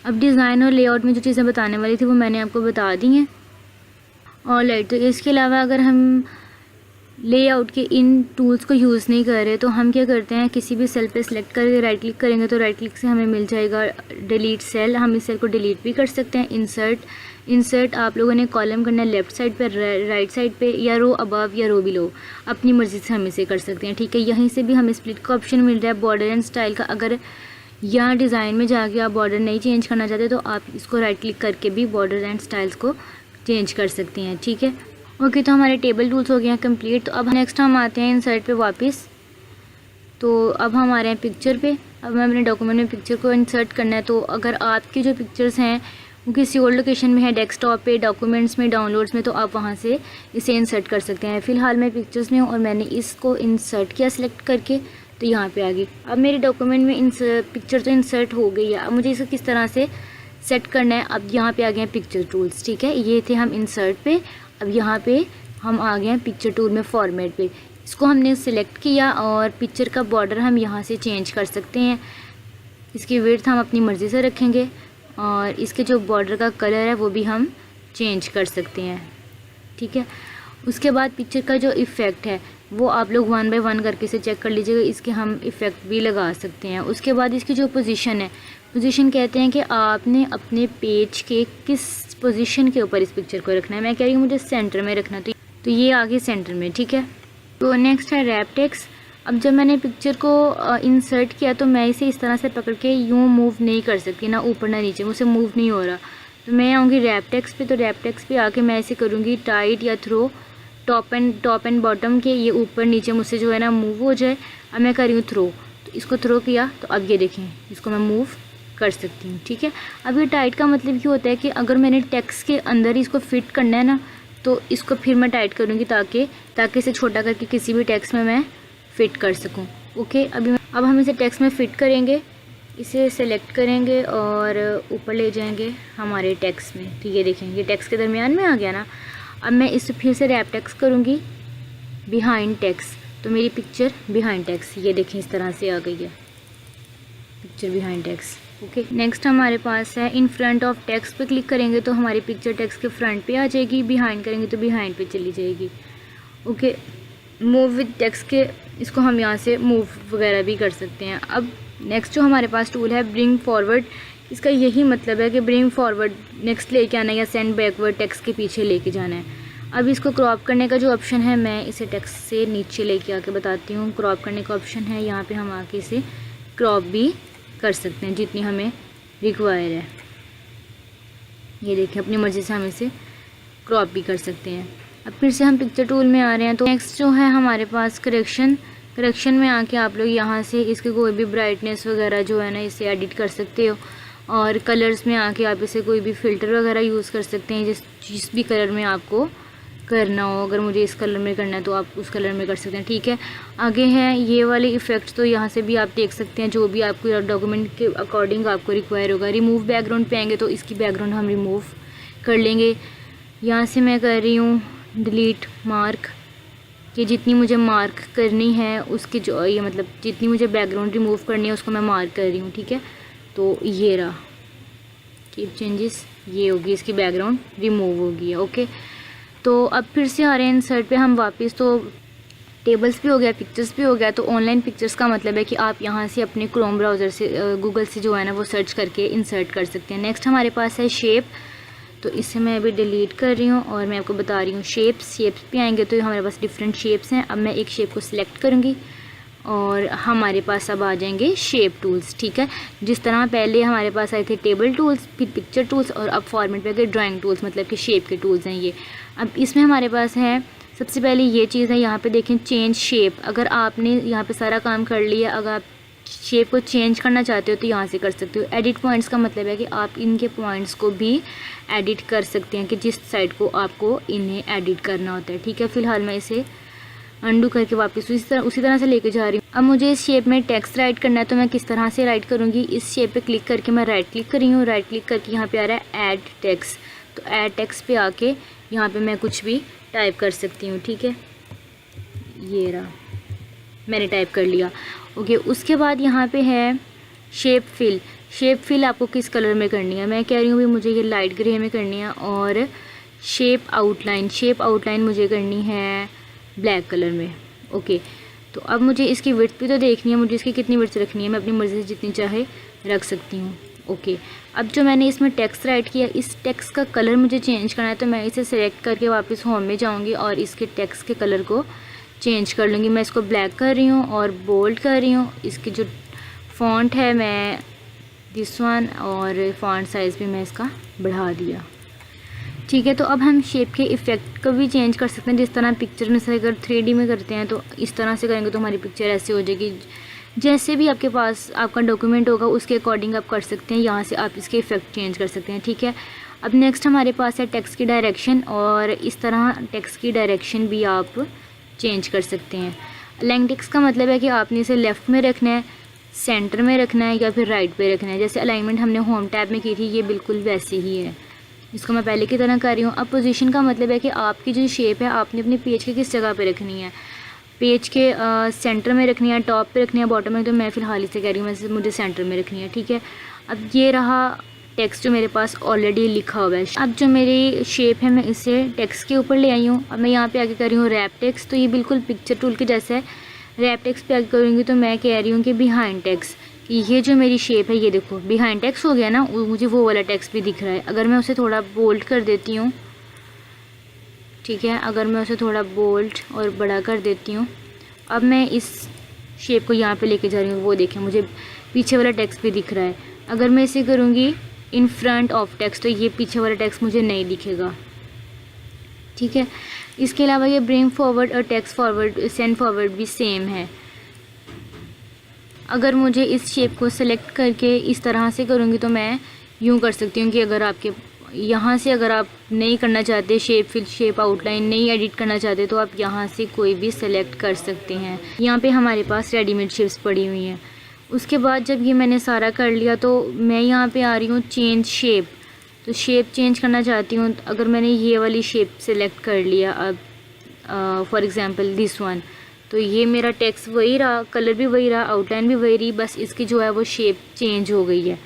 अब डिज़ाइन और लेआउट में जो चीज़ें बताने वाली थी वो मैंने आपको बता दी हैं। ऑलराइट, तो इसके अलावा अगर हम लेआउट के इन टूल्स को यूज़ नहीं कर रहे तो हम क्या करते हैं, किसी भी सेल पे सिलेक्ट करके राइट क्लिक करेंगे तो राइट क्लिक से हमें मिल जाएगा डिलीट सेल। हम इस सेल को डिलीट भी कर सकते हैं। इंसर्ट आप लोगों ने कॉलम करना है लेफ़्ट साइड पे, राइट साइड पे, या रो अबव या रो बिलो, अपनी मर्ज़ी से हम इसे कर सकते हैं, ठीक है। यहीं से भी हमें स्प्लिट का ऑप्शन मिल रहा है। बॉर्डर एंड स्टाइल का, अगर यहाँ डिज़ाइन में जाके आप बॉर्डर नहीं चेंज करना चाहते तो आप इसको राइट क्लिक करके भी बॉर्डर एंड स्टाइल्स को चेंज कर सकते हैं, ठीक है। ओके, तो हमारे टेबल टूल्स हो गए हैं कंप्लीट। तो अब नेक्स्ट हम आते हैं इंसर्ट पे वापस। तो अब हम आ रहे हैं पिक्चर पे। अब मैं अपने डॉक्यूमेंट में पिक्चर को इंसर्ट करना है। तो अगर आपकी जो पिक्चर्स हैं वो किसी और लोकेशन में है, डेस्कटॉप पे, डॉक्यूमेंट्स में, डाउनलोड्स में, तो आप वहाँ से इसे इंसर्ट कर सकते हैं। फ़िलहाल मैं पिक्चर्स में हूँ और मैंने इसको इंसर्ट किया सिलेक्ट करके, तो यहाँ पे आ गई। अब मेरे डॉक्यूमेंट में पिक्चर तो इंसर्ट हो गई है। अब मुझे इसको किस तरह से सेट करना है, अब यहाँ पे आ गए हैं पिक्चर टूल्स, ठीक है। ये थे हम इंसर्ट पे, अब यहाँ पे हम आ गए हैं पिक्चर टूल में फॉर्मेट पे। इसको हमने सिलेक्ट किया और पिक्चर का बॉर्डर हम यहाँ से चेंज कर सकते हैं। इसकी विड्थ हम अपनी मर्ज़ी से रखेंगे और इसके जो बॉर्डर का कलर है वो भी हम चेंज कर सकते हैं, ठीक है। उसके बाद पिक्चर का जो इफ़ेक्ट है वो आप लोग 1 बाय 1 करके इसे चेक कर लीजिएगा। इसके हम इफ़ेक्ट भी लगा सकते हैं। उसके बाद इसकी जो पोजीशन है, पोजीशन कहते हैं कि आपने अपने पेज के किस पोजीशन के ऊपर इस पिक्चर को रखना है। मैं कह रही हूँ मुझे सेंटर में रखना, तो ये आगे सेंटर में, ठीक है। तो नेक्स्ट है रैप टेक्स्ट। अब जब मैंने पिक्चर को इंसर्ट किया तो मैं इसे इस तरह से पकड़ के यूँ मूव नहीं कर सकती, ना ऊपर ना नीचे, मुझसे मूव नहीं हो रहा। तो मैं आऊँगी रैप टेक्स्ट पे। तो रैप टेक्स्ट पे आके मैं इसे करूँगी टाइट या थ्रो, टॉप एंड बॉटम के, ये ऊपर नीचे मुझसे जो है ना मूव हो जाए। अब मैं कर रही हूँ थ्रो, तो इसको थ्रो किया तो अब ये देखें इसको मैं मूव कर सकती हूँ, ठीक है। अब ये टाइट का मतलब क्या होता है कि अगर मैंने टेक्स्ट के अंदर ही इसको फिट करना है ना, तो इसको फिर मैं टाइट करूँगी ताकि इसे छोटा करके किसी भी टेक्स्ट में मैं फ़िट कर सकूँ। ओके, अब हम इसे टेक्स्ट में फ़िट करेंगे। इसे सेलेक्ट करेंगे और ऊपर ले जाएंगे हमारे टेक्स्ट में। तो ये देखेंगे टेक्स्ट के दरमियान में आ गया ना। अब मैं इसे फिर से रैप टेक्स्ट करूँगी बिहाइंड टेक्स्ट, तो मेरी पिक्चर बिहाइंड टेक्स्ट, ये देखें इस तरह से आ गई है picture behind text. Okay, next हमारे पास है इन फ्रंट ऑफ टेक्स्ट पे क्लिक करेंगे तो हमारी पिक्चर टेक्स्ट के फ्रंट पे आ जाएगी, बिहाइंड करेंगे तो बिहाइंड पे चली जाएगी। ओके, मूव विद टेक्स्ट के इसको हम यहाँ से मूव वगैरह भी कर सकते हैं। अब नेक्स्ट जो हमारे पास टूल है ब्रिंग फॉरवर्ड, इसका यही मतलब है कि ब्रिंग फॉरवर्ड नेक्स्ट लेके आना है या सेंड बैकवर्ड टेक्स्ट के पीछे लेके जाना है। अब इसको क्रॉप करने का जो ऑप्शन है, मैं इसे टेक्स्ट से नीचे लेके आके बताती हूँ। क्रॉप करने का ऑप्शन है, यहाँ पे हम आके इसे क्रॉप भी कर सकते हैं जितनी हमें रिक्वायर है। ये देखिए अपनी मर्ज़ी से हम इसे क्रॉप भी कर सकते हैं। अब फिर से हम पिक्चर टूल में आ रहे हैं, तो नेक्स्ट जो है हमारे पास करेक्शन में आके आप लोग यहाँ से इसके कोई भी ब्राइटनेस वगैरह जो है ना इसे एडिट कर सकते हो। और कलर्स में आके आप इसे कोई भी फ़िल्टर वगैरह यूज़ कर सकते हैं जिस भी कलर में आपको करना हो। अगर मुझे इस कलर में करना है तो आप उस कलर में कर सकते हैं, ठीक है। आगे है ये वाले इफ़ेक्ट्स, तो यहाँ से भी आप देख सकते हैं जो भी आपको डॉक्यूमेंट के अकॉर्डिंग आपको रिक्वायर होगा। रिमूव बैकग्राउंड पे आएंगे तो इसकी बैकग्राउंड हम रिमूव कर लेंगे। यहाँ से मैं कर रही हूँ डिलीट मार्क, कि जितनी मुझे मार्क करनी है उसकी जो ये मतलब जितनी मुझे बैकग्राउंड रिमूव करनी है उसको मैं मार्क कर रही हूँ, ठीक है। तो ये रहा कीप चेंजेस, ये होगी इसकी बैकग्राउंड रिमूव होगी, ओके। तो अब फिर से आ रहे हैं इंसर्ट पे हम वापस। तो टेबल्स भी हो गया, पिक्चर्स भी हो गया। तो ऑनलाइन पिक्चर्स का मतलब है कि आप यहाँ से अपने क्रोम ब्राउज़र से गूगल से जो है ना वो सर्च करके इंसर्ट कर सकते हैं। नेक्स्ट हमारे पास है शेप, तो इसे मैं अभी डिलीट कर रही हूँ और मैं आपको बता रही हूँ शेप्स पे आएंगे तो हमारे पास डिफरेंट शेप्स हैं। अब मैं एक शेप को सिलेक्ट करूँगी और हमारे पास अब आ जाएंगे शेप टूल्स, ठीक है। जिस तरह पहले हमारे पास आए थे टेबल टूल्स, फिर पिक्चर टूल्स और अब फॉर्मेट पे गए ड्राइंग टूल्स, मतलब कि शेप के टूल्स हैं ये। अब इसमें हमारे पास है सबसे पहले ये चीज़ है, यहाँ पे देखें चेंज शेप। अगर आपने यहाँ पे सारा काम कर लिया, अगर आप शेप को चेंज करना चाहते हो तो यहाँ से कर सकते हो। एडिट पॉइंट्स का मतलब है कि आप इनके पॉइंट्स को भी एडिट कर सकते हैं कि जिस साइड को आपको इन्हें एडिट करना होता है, ठीक है। फिलहाल मैं इसे अंडू करके वापस उसी तरह से लेके जा रही हूँ। अब मुझे इस शेप में टेक्स्ट राइट करना है, तो मैं किस तरह से राइट करूँगी, इस शेप पे क्लिक करके मैं राइट क्लिक कर रही हूँ। राइट क्लिक करके यहाँ पे आ रहा है ऐड टेक्स्ट, तो ऐड टेक्स्ट पे आके यहाँ पे मैं कुछ भी टाइप कर सकती हूँ, ठीक है। ये रहा, मैंने टाइप कर लिया, ओके। उसके बाद यहाँ पे है शेप फिल आपको किस कलर में करनी है। मैं कह रही हूँ भी मुझे ये लाइट ग्रे में करनी है। और शेप आउटलाइन मुझे करनी है ब्लैक कलर में, ओके। तो अब मुझे इसकी विड्थ भी तो देखनी है, मुझे इसकी कितनी विड्थ रखनी है, मैं अपनी मर्ज़ी से जितनी चाहे रख सकती हूँ, ओके। अब जो मैंने इसमें टेक्स्ट राइट किया, इस टेक्स्ट का कलर मुझे चेंज करना है, तो मैं इसे सेलेक्ट करके वापस होम में जाऊँगी और इसके टेक्स्ट के कलर को चेंज कर लूँगी। मैं इसको ब्लैक कर रही हूँ और बोल्ड कर रही हूँ। इसकी जो फ़ॉन्ट है मैं दिस वन, और फ़ॉन्ट साइज़ भी मैं इसका बढ़ा दिया, ठीक है। तो अब हम शेप के इफ़ेक्ट को भी चेंज कर सकते हैं। जिस तरह पिक्चर में से अगर 3D में करते हैं तो इस तरह से करेंगे तो हमारी पिक्चर ऐसे हो जाएगी। जैसे भी आपके पास आपका डॉक्यूमेंट होगा उसके अकॉर्डिंग आप कर सकते हैं, यहाँ से आप इसके इफ़ेक्ट चेंज कर सकते हैं, ठीक है। अब नेक्स्ट हमारे पास है टेक्स्ट की डायरेक्शन, और इस तरह टेक्स्ट की डायरेक्शन भी आप चेंज कर सकते हैं। अलाइन टेक्स्ट का मतलब है कि आपने इसे लेफ़्ट में रखना है, सेंटर में रखना है या फिर राइट पे रखना है। जैसे अलाइनमेंट हमने होम टैब में की थी, ये बिल्कुल वैसे ही है। इसको मैं पहले की तरह कर रही हूँ। अब पोजीशन का मतलब है कि आपकी जो शेप है आपने अपने पेज के किस जगह पे रखनी है। पेज के सेंटर में रखनी है, टॉप पे रखनी है, बॉटम में, तो मैं फ़िलहाल इसे कह रही हूँ मुझे सेंटर में रखनी है, ठीक है। अब ये रहा टेक्स्ट जो मेरे पास ऑलरेडी लिखा हुआ है। अब जो मेरी शेप है मैं इसे टेक्स्ट के ऊपर ले आई हूँ। अब मैं यहाँ पे आगे कर रही हूँ रैप टेक्स्ट, तो ये बिल्कुल पिक्चर टूल के जैसा है। रैप टेक्स्ट पे आगे करूँगी तो मैं कह रही हूँ कि बिहाइंड टेक्स्ट, ये जो मेरी शेप है ये देखो बिहाइंड टेक्स्ट हो गया ना, मुझे वो वाला टेक्स्ट भी दिख रहा है। अगर मैं उसे थोड़ा बोल्ड कर देती हूँ, ठीक है, अगर मैं उसे थोड़ा बोल्ड और बड़ा कर देती हूँ, अब मैं इस शेप को यहाँ पे लेके जा रही हूँ, वो देखें मुझे पीछे वाला टेक्स्ट भी दिख रहा है। अगर मैं इसे करूँगी इन फ्रंट ऑफ टेक्स्ट तो ये पीछे वाला टेक्स्ट मुझे नहीं दिखेगा, ठीक है। इसके अलावा ये ब्रिंग फॉरवर्ड और टेक्स्ट फॉरवर्ड सेंड फॉरवर्ड भी सेम है। अगर मुझे इस शेप को सेलेक्ट करके इस तरह से करूँगी तो मैं यूँ कर सकती हूँ कि अगर आपके यहाँ से अगर आप नहीं करना चाहते शेप आउटलाइन नहीं एडिट करना चाहते तो आप यहाँ से कोई भी सेलेक्ट कर सकते हैं। यहाँ पे हमारे पास रेडीमेड शेप्स पड़ी हुई हैं। उसके बाद जब ये मैंने सारा कर लिया तो मैं यहाँ पे आ रही हूँ चेंज शेप, तो शेप चेंज करना चाहती हूँ। अगर मैंने ये वाली शेप सेलेक्ट कर लिया, अब फॉर एग्ज़ाम्पल दिस वन, तो ये मेरा टेक्स्ट वही रहा, कलर भी वही रहा, आउटलाइन भी वही रही, बस इसकी जो है वो शेप चेंज हो गई है,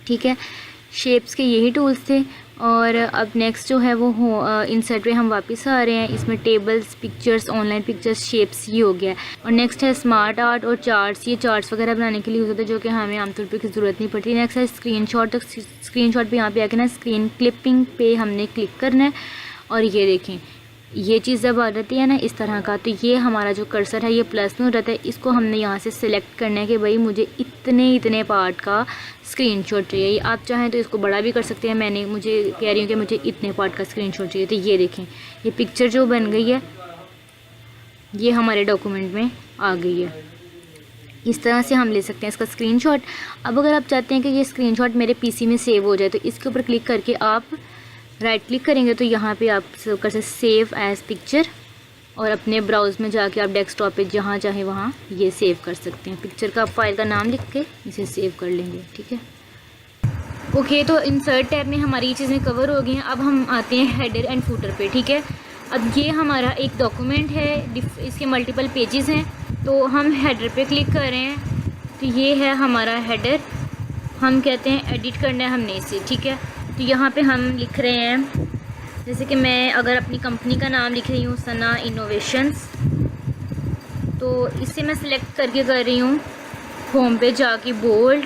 ठीक है। शेप्स के यही टूल्स थे। और अब नेक्स्ट जो है वो इंसर्ट पे हम वापस आ रहे हैं। इसमें tables, pictures, online pictures, shapes ये हो गया है। और नेक्स्ट है स्मार्ट आर्ट और चार्ट्स। ये चार्ट्स वगैरह बनाने के लिए यूज़ होता है जो कि हमें आमतौर पे की ज़रूरत नहीं पड़ती। नेक्स्ट है स्क्रीनशॉट। तो स्क्रीनशॉट पे यहाँ पे आके ना स्क्रीन क्लिपिंग पे हमने क्लिक करना है और ये देखें ये चीज़ जब आ जाती है ना इस तरह का, तो ये हमारा जो कर्सर है ये प्लस में हो जाता है। इसको हमने यहाँ से सिलेक्ट करना है कि भाई मुझे इतने पार्ट का स्क्रीनशॉट चाहिए। ये आप चाहें तो इसको बड़ा भी कर सकते हैं। मुझे कह रही हूँ कि मुझे इतने पार्ट का स्क्रीनशॉट चाहिए। तो ये देखें ये पिक्चर जो बन गई है ये हमारे डॉक्यूमेंट में आ गई है। इस तरह से हम ले सकते हैं इसका स्क्रीनशॉट। अब अगर आप चाहते हैं कि ये स्क्रीनशॉट मेरे पीसी में सेव हो जाए तो इसके ऊपर क्लिक करके आप राइट क्लिक करेंगे तो यहाँ पे आप कर सकते सेव एज पिक्चर और अपने ब्राउज़ में जाके आप डेस्कटॉप पे जहाँ चाहे वहाँ ये सेव कर सकते हैं। पिक्चर का फाइल का नाम लिख के इसे सेव कर लेंगे, ठीक है। ओके, तो इंसर्ट टैब में हमारी ये चीज़ें कवर हो गई हैं। अब हम आते हैं हेडर एंड फुटर पे, ठीक है। अब ये हमारा एक डॉक्यूमेंट है, इसके मल्टीपल पेजेस हैं। तो हम हेडर पे क्लिक कर रहे हैं तो ये है हमारा हेडर। हम कहते हैं एडिट करना है हमने इसे, ठीक है। तो यहाँ पे हम लिख रहे हैं, जैसे कि मैं अगर अपनी कंपनी का नाम लिख रही हूँ सना इनोवेशंस, तो इसे मैं सिलेक्ट करके कर रही हूँ होम पे जाके बोल्ड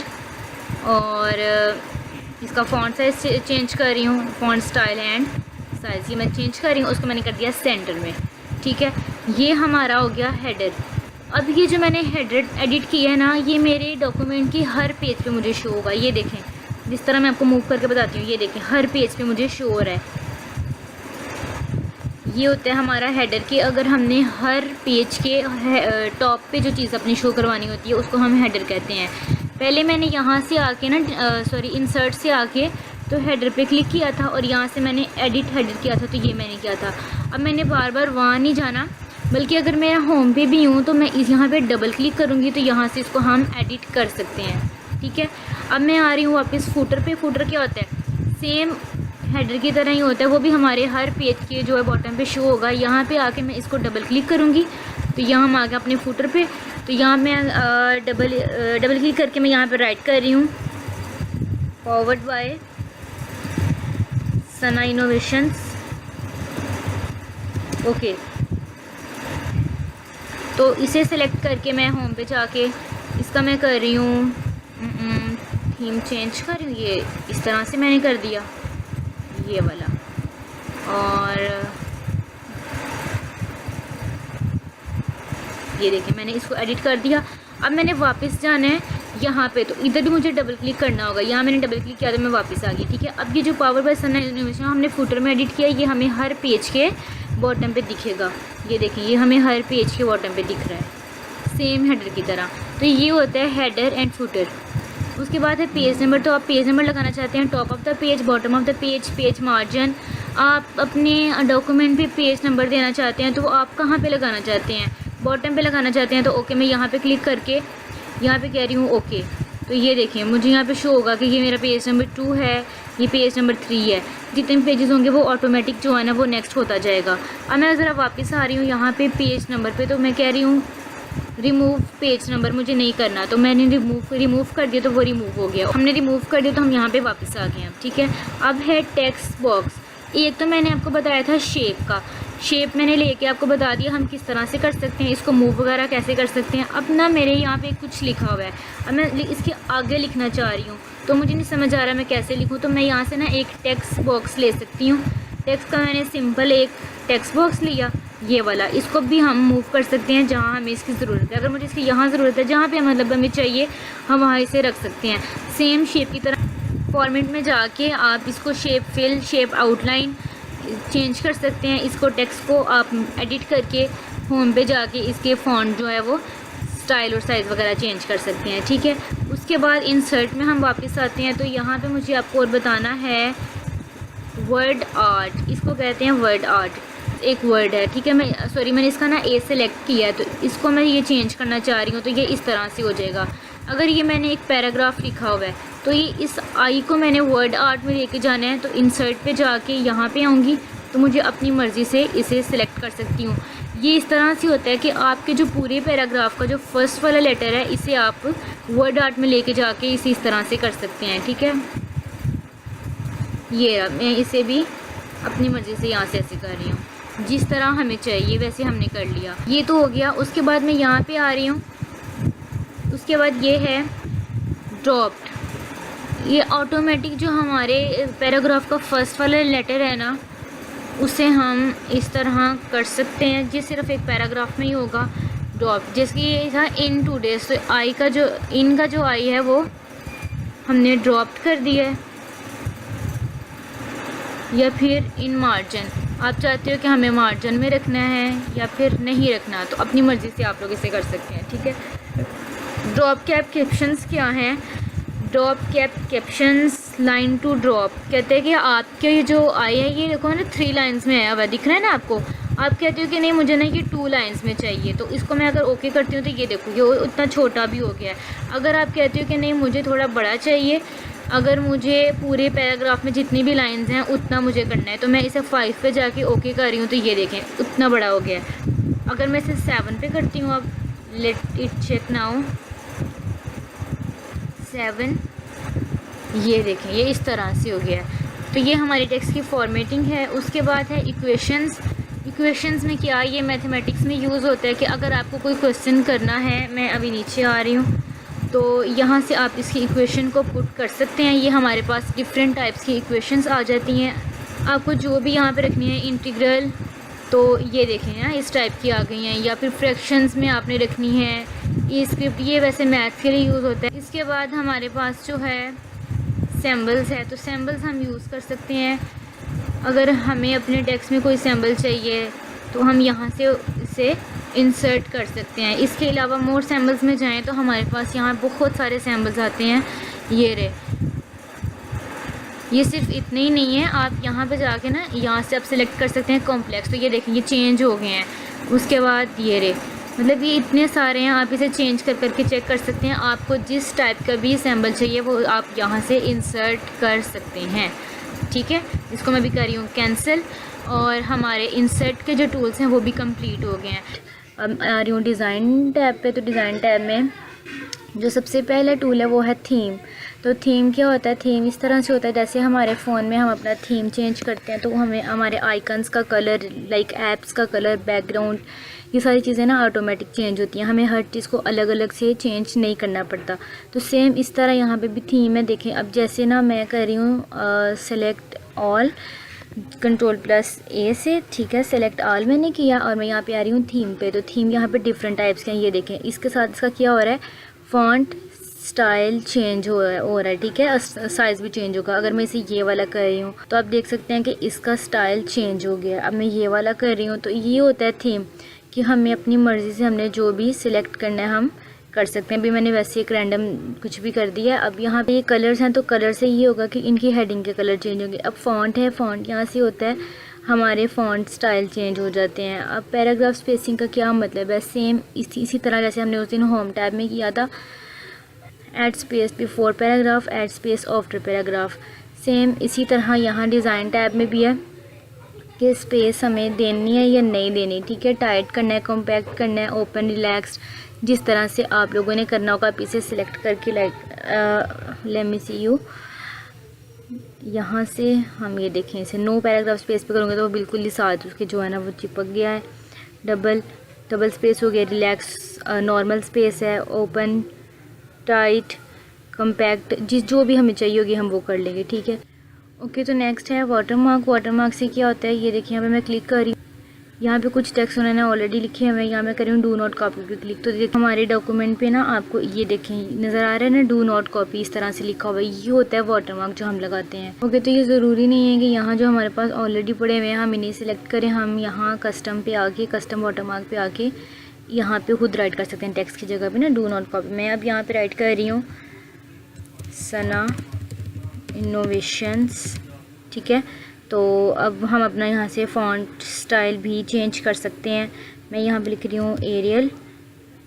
और इसका फ़ॉन्ट साइज़ चेंज कर रही हूँ, फ़ॉन्ट स्टाइल एंड साइज़ ये मैं चेंज कर रही हूँ। उसको मैंने कर दिया सेंटर में, ठीक है। ये हमारा हो गया हेडर। अब ये जो मैंने हेडर एडिट किया है ना ये मेरे डॉक्यूमेंट की हर पेज पे मुझे शो होगा। ये देखें जिस तरह मैं आपको मूव करके बताती हूँ, ये देखें हर पेज पे मुझे शो हो रहा है। ये होता है हमारा हेडर कि अगर हमने हर पेज के टॉप पे जो चीज़ अपनी शो करवानी होती है उसको हम हेडर कहते हैं। पहले मैंने यहाँ से आके ना इंसर्ट से आके तो हेडर पे क्लिक किया था और यहाँ से मैंने एडिट हेडर किया था, तो ये मैंने किया था। अब मैंने बार बार वहाँ नहीं जाना, बल्कि अगर मैं होम पे भी हूँ तो मैं यहाँ पे डबल क्लिक करूँगी तो यहाँ से इसको हम एडिट कर सकते हैं, ठीक है। अब मैं आ रही हूँ वापस फुटर पे। फुटर क्या होता है, सेम हेडर की तरह ही होता है, वो भी हमारे हर पेज के जो है बॉटम पे शो होगा। यहाँ पे आके मैं इसको डबल क्लिक करूँगी तो यहाँ हम आ गए अपने फुटर पे। तो यहाँ मैं डबल क्लिक करके मैं यहाँ पे राइट कर रही हूँ फॉरवर्ड बाय सना इनोवेशंस, ओके। तो इसे सेलेक्ट करके मैं होम पे जाके इसका मैं कर रही हूँ थीम चेंज कर रही हूँ। ये इस तरह से मैंने कर दिया ये वाला, और ये देखिए मैंने इसको एडिट कर दिया। अब मैंने वापस जाना है यहाँ पे, तो इधर भी मुझे डबल क्लिक करना होगा। यहाँ मैंने डबल क्लिक किया तो मैं वापस आ गई, ठीक है। अब ये जो पावर बाय सना इनोवेशन हमने फुटर में एडिट किया, ये हमें हर पेज के बॉटम पे दिखेगा। ये देखिए ये हमें हर पेज के बॉटम पे दिख रहा है सेम हेडर की तरह। तो ये होता है हेडर एंड फुटर। उसके बाद है पेज नंबर। तो आप पेज नंबर लगाना चाहते हैं, top of the page, bottom of the page, page margin. आप अपने डॉक्यूमेंट पे पेज नंबर देना चाहते हैं तो वो आप कहाँ पे लगाना चाहते हैं, बॉटम पे लगाना चाहते हैं तो ओके मैं यहाँ पे क्लिक करके यहाँ पे कह रही हूँ ओके। तो ये देखें मुझे यहाँ पे शो होगा कि ये मेरा पेज नंबर 2 है, ये पेज नंबर 3 है। जितने पेजेस होंगे वो ऑटोमेटिक जो है ना वो नेक्स्ट होता जाएगा। अब मैं ज़रा वापस आ रही हूँ यहाँ पे पेज नंबर पे, तो मैं कह रही हूँ रिमूव पेज नंबर मुझे नहीं करना, तो मैंने रिमूव कर दिया तो वो रिमूव हो गया। हमने रिमूव कर दिया तो हम यहाँ पे वापस आ गए हैं, ठीक है। अब है टेक्स्ट बॉक्स। एक तो मैंने आपको बताया था शेप का, शेप मैंने लेके आपको बता दिया हम किस तरह से कर सकते हैं, इसको मूव वगैरह कैसे कर सकते हैं। अब ना मेरे यहाँ पे कुछ लिखा हुआ है, अब मैं इसके आगे लिखना चाह रही हूँ तो मुझे नहीं समझ आ रहा मैं कैसे लिखूँ। तो मैं यहाँ से ना एक टेक्स्ट बॉक्स ले सकती हूँ। टेक्स्ट का मैंने सिंपल एक टेक्स्ट बॉक्स लिया ये वाला, इसको भी हम मूव कर सकते हैं जहाँ हमें इसकी ज़रूरत है। अगर मुझे इसकी यहाँ ज़रूरत है, जहाँ पे मतलब हमें चाहिए हम वहाँ इसे रख सकते हैं। सेम शेप की तरह फॉर्मेट में जाके आप इसको shape fill, shape outline change कर सकते हैं। इसको टेक्स्ट को आप एडिट करके होम पे जाके इसके फ़ॉन्ट जो है वो स्टाइल और साइज़ वगैरह चेंज कर सकते हैं, ठीक है। उसके बाद इंसर्ट में हम वापस आते हैं। तो यहाँ पे मुझे आपको और बताना है वर्ड आर्ट, इसको कहते हैं वर्ड आर्ट, एक वर्ड है, ठीक है। मैंने इसका ना ए सेलेक्ट किया है तो इसको मैं ये चेंज करना चाह रही हूँ तो ये इस तरह से हो जाएगा। अगर ये मैंने एक पैराग्राफ लिखा हुआ है तो ये इस आई को मैंने वर्ड आर्ट में लेके जाना है, तो इंसर्ट पे जाके यहाँ पे आऊँगी तो मुझे अपनी मर्ज़ी से इसे सिलेक्ट कर सकती हूँ। ये इस तरह से होता है कि आपके जो पूरे पैराग्राफ का जो फर्स्ट वाला लेटर है इसे आप वर्ड आर्ट में लेके जाके इसे इस तरह से कर सकते हैं, ठीक है। ये अब मैं इसे भी अपनी मर्ज़ी से यहाँ से ऐसे कर रही हूँ, जिस तरह हमें चाहिए वैसे हमने कर लिया। ये तो हो गया। उसके बाद मैं यहाँ पे आ रही हूँ। उसके बाद ये है ड्रॉप्ड। ये ऑटोमेटिक जो हमारे पैराग्राफ का फर्स्ट वाला लेटर है ना, उसे हम इस तरह कर सकते हैं, जी सिर्फ एक पैराग्राफ में ही होगा ड्रॉप। जैसे ये था इन 2 days, तो आई का जो इन का जो आई है वो हमने ड्रॉप कर दिया है। या फिर इन मार्जिन, आप चाहते हो कि हमें मार्जिन में रखना है या फिर नहीं रखना, तो अपनी मर्ज़ी से आप लोग इसे कर सकते हैं, ठीक है। ड्रॉप कैप कैप्शंस क्या हैं? Drop cap captions line to drop कहते हैं कि आपके ये जो आई है ये देखो ना 3 लाइन्स में है, अब दिख रहा है ना आपको। आप कहते हो कि नहीं मुझे ना ये 2 लाइन्स में चाहिए, तो इसको मैं अगर ओके करती हूँ तो ये देखो ये उतना छोटा भी हो गया है। अगर आप कहते हो कि नहीं मुझे थोड़ा बड़ा चाहिए, अगर मुझे पूरे पैराग्राफ में जितनी भी लाइंस हैं उतना मुझे करना है, तो मैं इसे 5 पे जाके ओके कर रही हूँ, तो ये देखें उतना बड़ा हो गया है। अगर मैं इसे 7 पे करती हूँ, अब लेट इट चेक नाउ 7, ये देखें ये इस तरह से हो गया है। तो ये हमारी टेक्स्ट की फॉर्मेटिंग है। उसके बाद है इक्वेशंस। इक्वेशंस में क्या, ये मैथमेटिक्स में यूज़ होता है कि अगर आपको कोई क्वेश्चन करना है, मैं अभी नीचे आ रही हूँ, तो यहाँ से आप इसकी इक्वेशन को पुट कर सकते हैं। ये हमारे पास डिफरेंट टाइप्स की इक्वेशंस आ जाती हैं। आपको जो भी यहाँ पे रखनी है, इंटीग्रल, तो ये देखें ना इस टाइप की आ गई हैं, या फिर फ्रैक्शंस में आपने रखनी है। ये स्क्रिप्ट ये वैसे मैथ के लिए यूज़ होता है। इसके बाद हमारे पास जो है सिंबल्स है, तो सिंबल्स हम यूज़ कर सकते हैं। अगर हमें अपने टेक्स्ट में कोई सिंबल चाहिए तो हम यहाँ से इसे इंसर्ट कर सकते हैं। इसके अलावा मोर सिंबल्स में जाएं तो हमारे पास यहाँ बहुत सारे सिंबल्स आते हैं। ये रहे, ये सिर्फ इतने ही नहीं है, आप यहाँ पे जाके ना यहाँ से आप सिलेक्ट कर सकते हैं कॉम्प्लेक्स, तो ये देखें ये चेंज हो गए हैं। उसके बाद ये रहे, मतलब ये इतने सारे हैं, आप इसे चेंज कर करके चेक कर सकते हैं। आपको जिस टाइप का भी सिंबल चाहिए वो आप यहाँ से इंसर्ट कर सकते हैं, ठीक है। इसको मैं भी कर रही हूँ कैंसिल, और हमारे इंसर्ट के जो टूल्स हैं वो भी कंप्लीट हो गए हैं। अब आ रही हूँ डिज़ाइन टैब पे। तो डिज़ाइन टैब में जो सबसे पहला टूल है वो है थीम। तो थीम क्या होता है? थीम इस तरह से होता है जैसे हमारे फ़ोन में हम अपना थीम चेंज करते हैं, तो हमें हमारे आइकन्स का कलर, लाइक ऐप्स का कलर, बैकग्राउंड, ये सारी चीज़ें ना ऑटोमेटिक चेंज होती हैं। हमें हर चीज़ को अलग अलग से चेंज नहीं करना पड़ता। तो सेम इस तरह यहाँ पे भी थीम है। देखें अब जैसे ना मैं कर रही हूँ सेलेक्ट ऑल, Ctrl+A से, ठीक है। सेलेक्ट ऑल मैंने किया और मैं यहाँ पे आ रही हूँ थीम पे। तो थीम यहाँ पे डिफरेंट टाइप्स के हैं, ये देखें। इसके साथ इसका क्या हो रहा है, फॉन्ट स्टाइल चेंज हो रहा है, ठीक है। साइज़ भी चेंज होगा। अगर मैं इसे ये वाला कर रही हूँ तो आप देख सकते हैं कि इसका स्टाइल चेंज हो गया। अब मैं ये वाला कर रही हूँ, तो ये होता है थीम कि हमें अपनी मर्ज़ी से हमने जो भी सिलेक्ट करना है हम कर सकते हैं। अभी मैंने वैसे एक रैंडम कुछ भी कर दिया। अब यहाँ पे ये कलर्स हैं, तो कलर से ये होगा कि इनकी हेडिंग के कलर चेंज होंगे। अब फॉन्ट है, फॉन्ट यहाँ से होता है हमारे फॉन्ट स्टाइल चेंज हो जाते हैं। अब पैराग्राफ स्पेसिंग का क्या मतलब है, सेम इसी तरह जैसे हमने उस दिन होम टैब में किया था, add space before paragraph, add space after paragraph, same इसी तरह यहाँ डिज़ाइन टैब में भी है कि स्पेस हमें देनी है या नहीं देनी, ठीक है। टाइट करना है, कॉम्पैक्ट करना है, ओपन, रिलैक्स्ड, जिस तरह से आप लोगों ने करना होगा। आप इसे सिलेक्ट करके like let me see you, यहाँ से हम ये देखें, इसे नो पैराग्राफ स्पेस पे करूँगे तो वो बिल्कुल ही साथ उसके जो है ना वो चिपक गया है। डबल स्पेस हो गया, रिलैक्स नॉर्मल स्पेस है, ओपन, टाइट, कॉम्पैक्ट, जो भी हमें चाहिए होगी हम वो कर लेंगे, ठीक है। ओके, तो नेक्स्ट है वाटरमार्क। वाटरमार्क से क्या होता है, ये देखिए यहाँ पे मैं क्लिक कर रही हूँ, यहाँ पे कुछ टेक्स्ट उन्होंने ऑलरेडी लिखे हुए हैं। यहाँ मैं कर रही हूँ डू नॉट कॉपी पे क्लिक, तो देखिए हमारे डॉक्यूमेंट पे ना आपको ये देखें नज़र आ रहा है ना, डू नॉट कॉपी इस तरह से लिखा हुआ है। ये होता है वाटरमार्क जो हम लगाते हैं। ओके, तो ये ज़रूरी नहीं है कि यहाँ जो हमारे पास ऑलरेडी पड़े हुए हैं हम इन्हें सेलेक्ट करें। हम यहाँ कस्टम पे आके, कस्टम वाटरमार्क पे आके यहाँ पे खुद राइट कर सकते हैं टेक्स्ट की जगह पे ना डू नॉट कॉपी। मैं अब यहाँ पे राइट कर रही हूँ सना इनोवेशंस, ठीक है। तो अब हम अपना यहाँ से फ़ॉन्ट स्टाइल भी चेंज कर सकते हैं। मैं यहाँ पे लिख रही हूँ एरियल,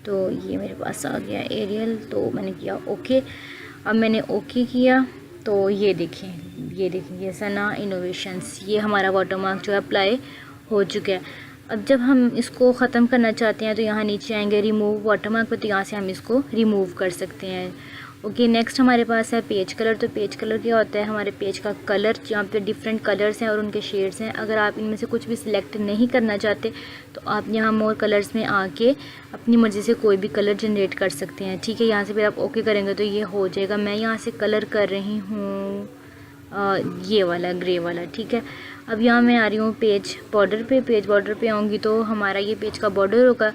तो ये मेरे पास आ गया एरियल, तो मैंने किया ओके। अब मैंने ओके किया तो ये देखें ये सना इनोवेशंस, ये हमारा वाटरमार्क जो है अप्लाई हो चुका है। अब जब हम इसको ख़त्म करना चाहते हैं तो यहाँ नीचे आएंगे रिमूव वाटरमार्क पे, तो यहाँ से हम इसको रिमूव कर सकते हैं। ओके, नेक्स्ट हमारे पास है पेज कलर। तो पेज कलर क्या होता है, हमारे पेज का कलर, यहाँ पे डिफरेंट कलर्स हैं और उनके शेड्स हैं। अगर आप इनमें से कुछ भी सिलेक्ट नहीं करना चाहते तो आप यहाँ मोर कलर्स में आके अपनी मर्ज़ी से कोई भी कलर जनरेट कर सकते हैं, ठीक है। यहाँ से फिर आप ओके करेंगे तो ये हो जाएगा। मैं यहाँ से कलर कर रही हूँ ये वाला, ग्रे वाला, ठीक है। अब यहाँ मैं आ रही हूँ पेज बॉर्डर पे। पेज बॉर्डर पे आऊँगी तो हमारा ये पेज का बॉर्डर होगा।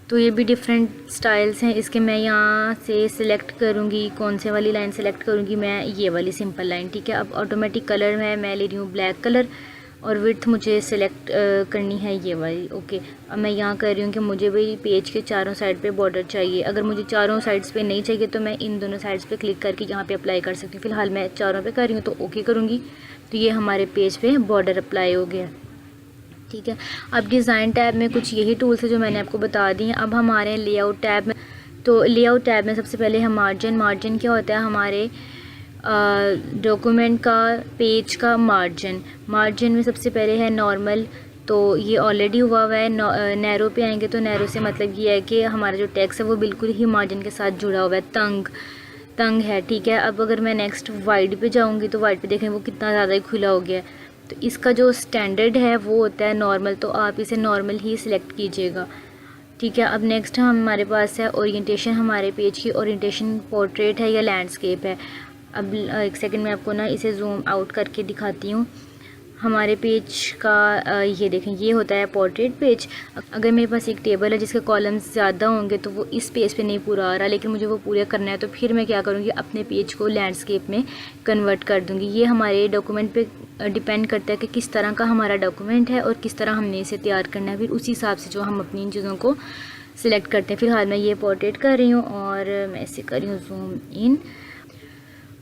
तो ये भी डिफरेंट स्टाइल्स हैं इसके। मैं यहाँ से सिलेक्ट करूँगी, कौन से वाली लाइन सेलेक्ट करूँगी, मैं ये वाली सिंपल लाइन, ठीक है। अब ऑटोमेटिक कलर है, मैं ले रही हूँ ब्लैक कलर और विड्थ मुझे सिलेक्ट करनी है ये वाली। ओके, अब मैं यहाँ कर रही हूँ कि मुझे भी पेज के चारों साइड पे बॉर्डर चाहिए। अगर मुझे चारों साइड्स पे नहीं चाहिए तो मैं इन दोनों साइड्स पे क्लिक करके यहाँ पे अप्लाई कर सकती हूँ। फिलहाल मैं चारों पे कर रही हूँ तो ओके करूँगी तो ये हमारे पेज पे बॉर्डर अप्लाई हो गया, ठीक है। अब डिज़ाइन टैब में कुछ यही टूल्स है जो मैंने आपको बता दी हैं। अब हमारे लेआउट टैब में, तो लेआउट टैब में सबसे पहले हम मार्जिन क्या होता है, हमारे डॉक्यूमेंट का, पेज का मार्जिन में सबसे पहले है नॉर्मल। तो ये ऑलरेडी हुआ है। नैरो पे आएंगे तो नैरो से मतलब ये है कि हमारा जो टेक्स्ट है वो बिल्कुल ही मार्जिन के साथ जुड़ा हुआ है, तंग है, ठीक है। अब अगर मैं नेक्स्ट वाइड पे जाऊंगी तो वाइड पे देखें वो कितना ज़्यादा ही खुला हो गया है। तो इसका जो स्टैंडर्ड है वो होता है नॉर्मल, तो आप इसे नॉर्मल ही सिलेक्ट कीजिएगा, ठीक है। अब नेक्स्ट हमारे पास है ओरिएंटेशन। हमारे पेज की ओरिएंटेशन पोर्ट्रेट है या लैंडस्केप है। अब एक सेकंड में आपको ना इसे जूम आउट करके दिखाती हूँ। हमारे पेज का ये देखें, ये होता है पोर्ट्रेट पेज। अगर मेरे पास एक टेबल है जिसके कॉलम्स ज़्यादा होंगे तो वो इस पेज पे नहीं पूरा आ रहा, लेकिन मुझे वो पूरा करना है तो फिर मैं क्या करूँगी, अपने पेज को लैंडस्केप में कन्वर्ट कर दूँगी। ये हमारे डॉक्यूमेंट पे डिपेंड करता है कि किस तरह का हमारा डॉक्यूमेंट है और किस तरह हमने इसे तैयार करना है, फिर उसी हिसाब से जो हम अपनी इन चीज़ों को सिलेक्ट करते हैं। फिलहाल मैं ये पोर्ट्रेट कर रही हूँ और मैं इसे कर रही हूँ जूम इन।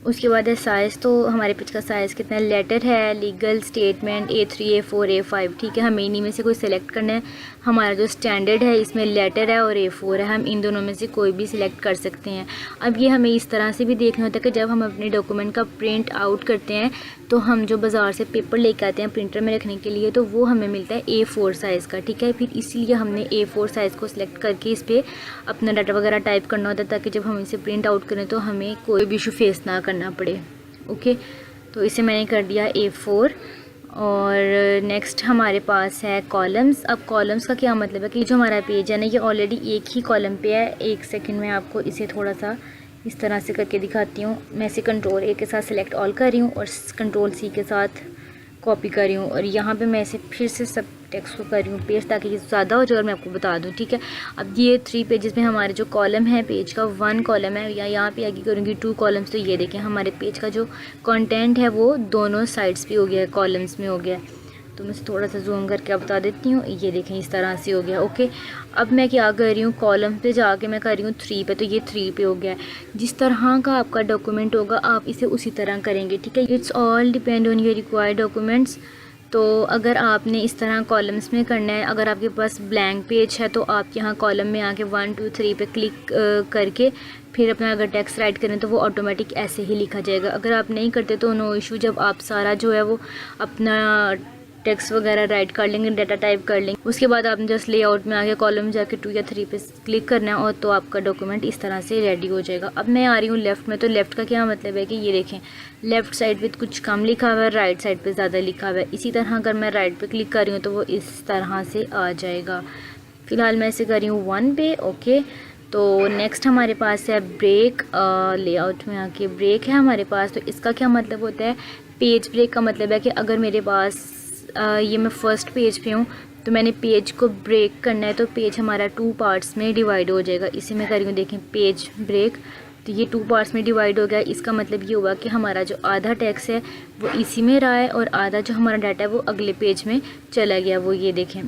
उसके बाद है साइज़। तो हमारे पेज का साइज़ कितना है, लेटर है, legal, statement, A3, A4, A5, ठीक है। हमें इन्हीं में से कोई सिलेक्ट करना है। हमारा जो स्टैंडर्ड है इसमें लेटर है और A4 है, हम इन दोनों में से कोई भी सिलेक्ट कर सकते हैं। अब ये हमें इस तरह से भी देखना होता है कि जब हम अपने डॉक्यूमेंट का प्रिंट आउट करते हैं तो हम जो बाज़ार से पेपर लेके आते हैं प्रिंटर में रखने के लिए, तो वो हमें मिलता है A4 साइज़ का, ठीक है। फिर इसीलिए हमने A4 साइज़ को सिलेक्ट करके इस पर अपना डाटा वगैरह टाइप करना होता है ताकि जब हम इसे प्रिंट आउट करें तो हमें कोई भी इशू फेस ना करना पड़े। ओके, तो इसे मैंने कर दिया A4। और नेक्स्ट हमारे पास है कॉलम्स। अब कॉलम्स का क्या मतलब है कि जो हमारा पेज है ना ये ऑलरेडी एक ही कॉलम पे है। एक सेकंड में आपको इसे थोड़ा सा इस तरह से करके दिखाती हूँ। मैं इसे कंट्रोल A के साथ सिलेक्ट ऑल कर रही हूँ और कंट्रोल C के साथ कॉपी कर रही हूँ और यहाँ पे मैं इसे फिर से सब टेक्स्ट को कर रही हूँ पेस्ट ताकि ये ज़्यादा हो जाए और मैं आपको बता दूँ, ठीक है। अब ये 3 पेजेस में हमारे जो कॉलम है पेज का 1 कॉलम है, या यहाँ पे आगे करूँगी 2 कॉलम्स। तो ये देखें हमारे पेज का जो कंटेंट है वो दोनों साइड्स पे हो गया है, कॉलम्स में हो गया है। तो मैं थोड़ा सा जूम करके आप बता देती हूँ। ये देखें इस तरह से हो गया। ओके, अब मैं क्या कर रही हूँ, कॉलम पे जाके मैं कर रही हूँ 3 पे, तो ये 3 पे हो गया है। जिस तरह का आपका डॉक्यूमेंट होगा आप इसे उसी तरह करेंगे, ठीक है। It's all depend on your required documents. तो अगर आपने इस तरह कॉलम्स में करना है, अगर आपके पास ब्लैंक पेज है तो आप यहाँ कॉलम में आके 1 2 3 पे क्लिक करके फिर अपना अगर टेक्स्ट राइट करें तो वो ऑटोमेटिक ऐसे ही लिखा जाएगा। अगर आप नहीं करते तो नो इशू, जब आप सारा जो है वो अपना टेक्स्ट वगैरह राइट कर लेंगे, डाटा टाइप कर लेंगे, उसके बाद आपने जस्ट लेआउट में आके कॉलम में जाके 2 या 3 पे क्लिक करना है और तो आपका डॉक्यूमेंट इस तरह से रेडी हो जाएगा। अब मैं आ रही हूँ लेफ़्ट में। तो लेफ़्ट का क्या मतलब है कि ये देखें लेफ़्ट साइड पे कुछ कम लिखा हुआ है, राइट साइड पे ज़्यादा लिखा हुआ है। इसी तरह अगर मैं राइट पे क्लिक कर रही हूँ तो वो इस तरह से आ जाएगा। फ़िलहाल मैं इसे कर रही हूँ 1 पे। ओके, तो नेक्स्ट हमारे पास है ब्रेक। लेआउट में आके ब्रेक है हमारे पास। तो इसका क्या मतलब होता है, पेज ब्रेक का मतलब है कि अगर मेरे पास ये मैं फ़र्स्ट पेज पे हूँ तो मैंने पेज को ब्रेक करना है तो पेज हमारा 2 पार्ट्स में डिवाइड हो जाएगा। इसे मैं कर रही हूँ, देखें पेज ब्रेक, तो ये 2 पार्ट्स में डिवाइड हो गया। इसका मतलब ये हुआ कि हमारा जो आधा टेक्स्ट है वो इसी में रहा है और आधा जो हमारा डाटा है वो अगले पेज में चला गया। वो ये देखें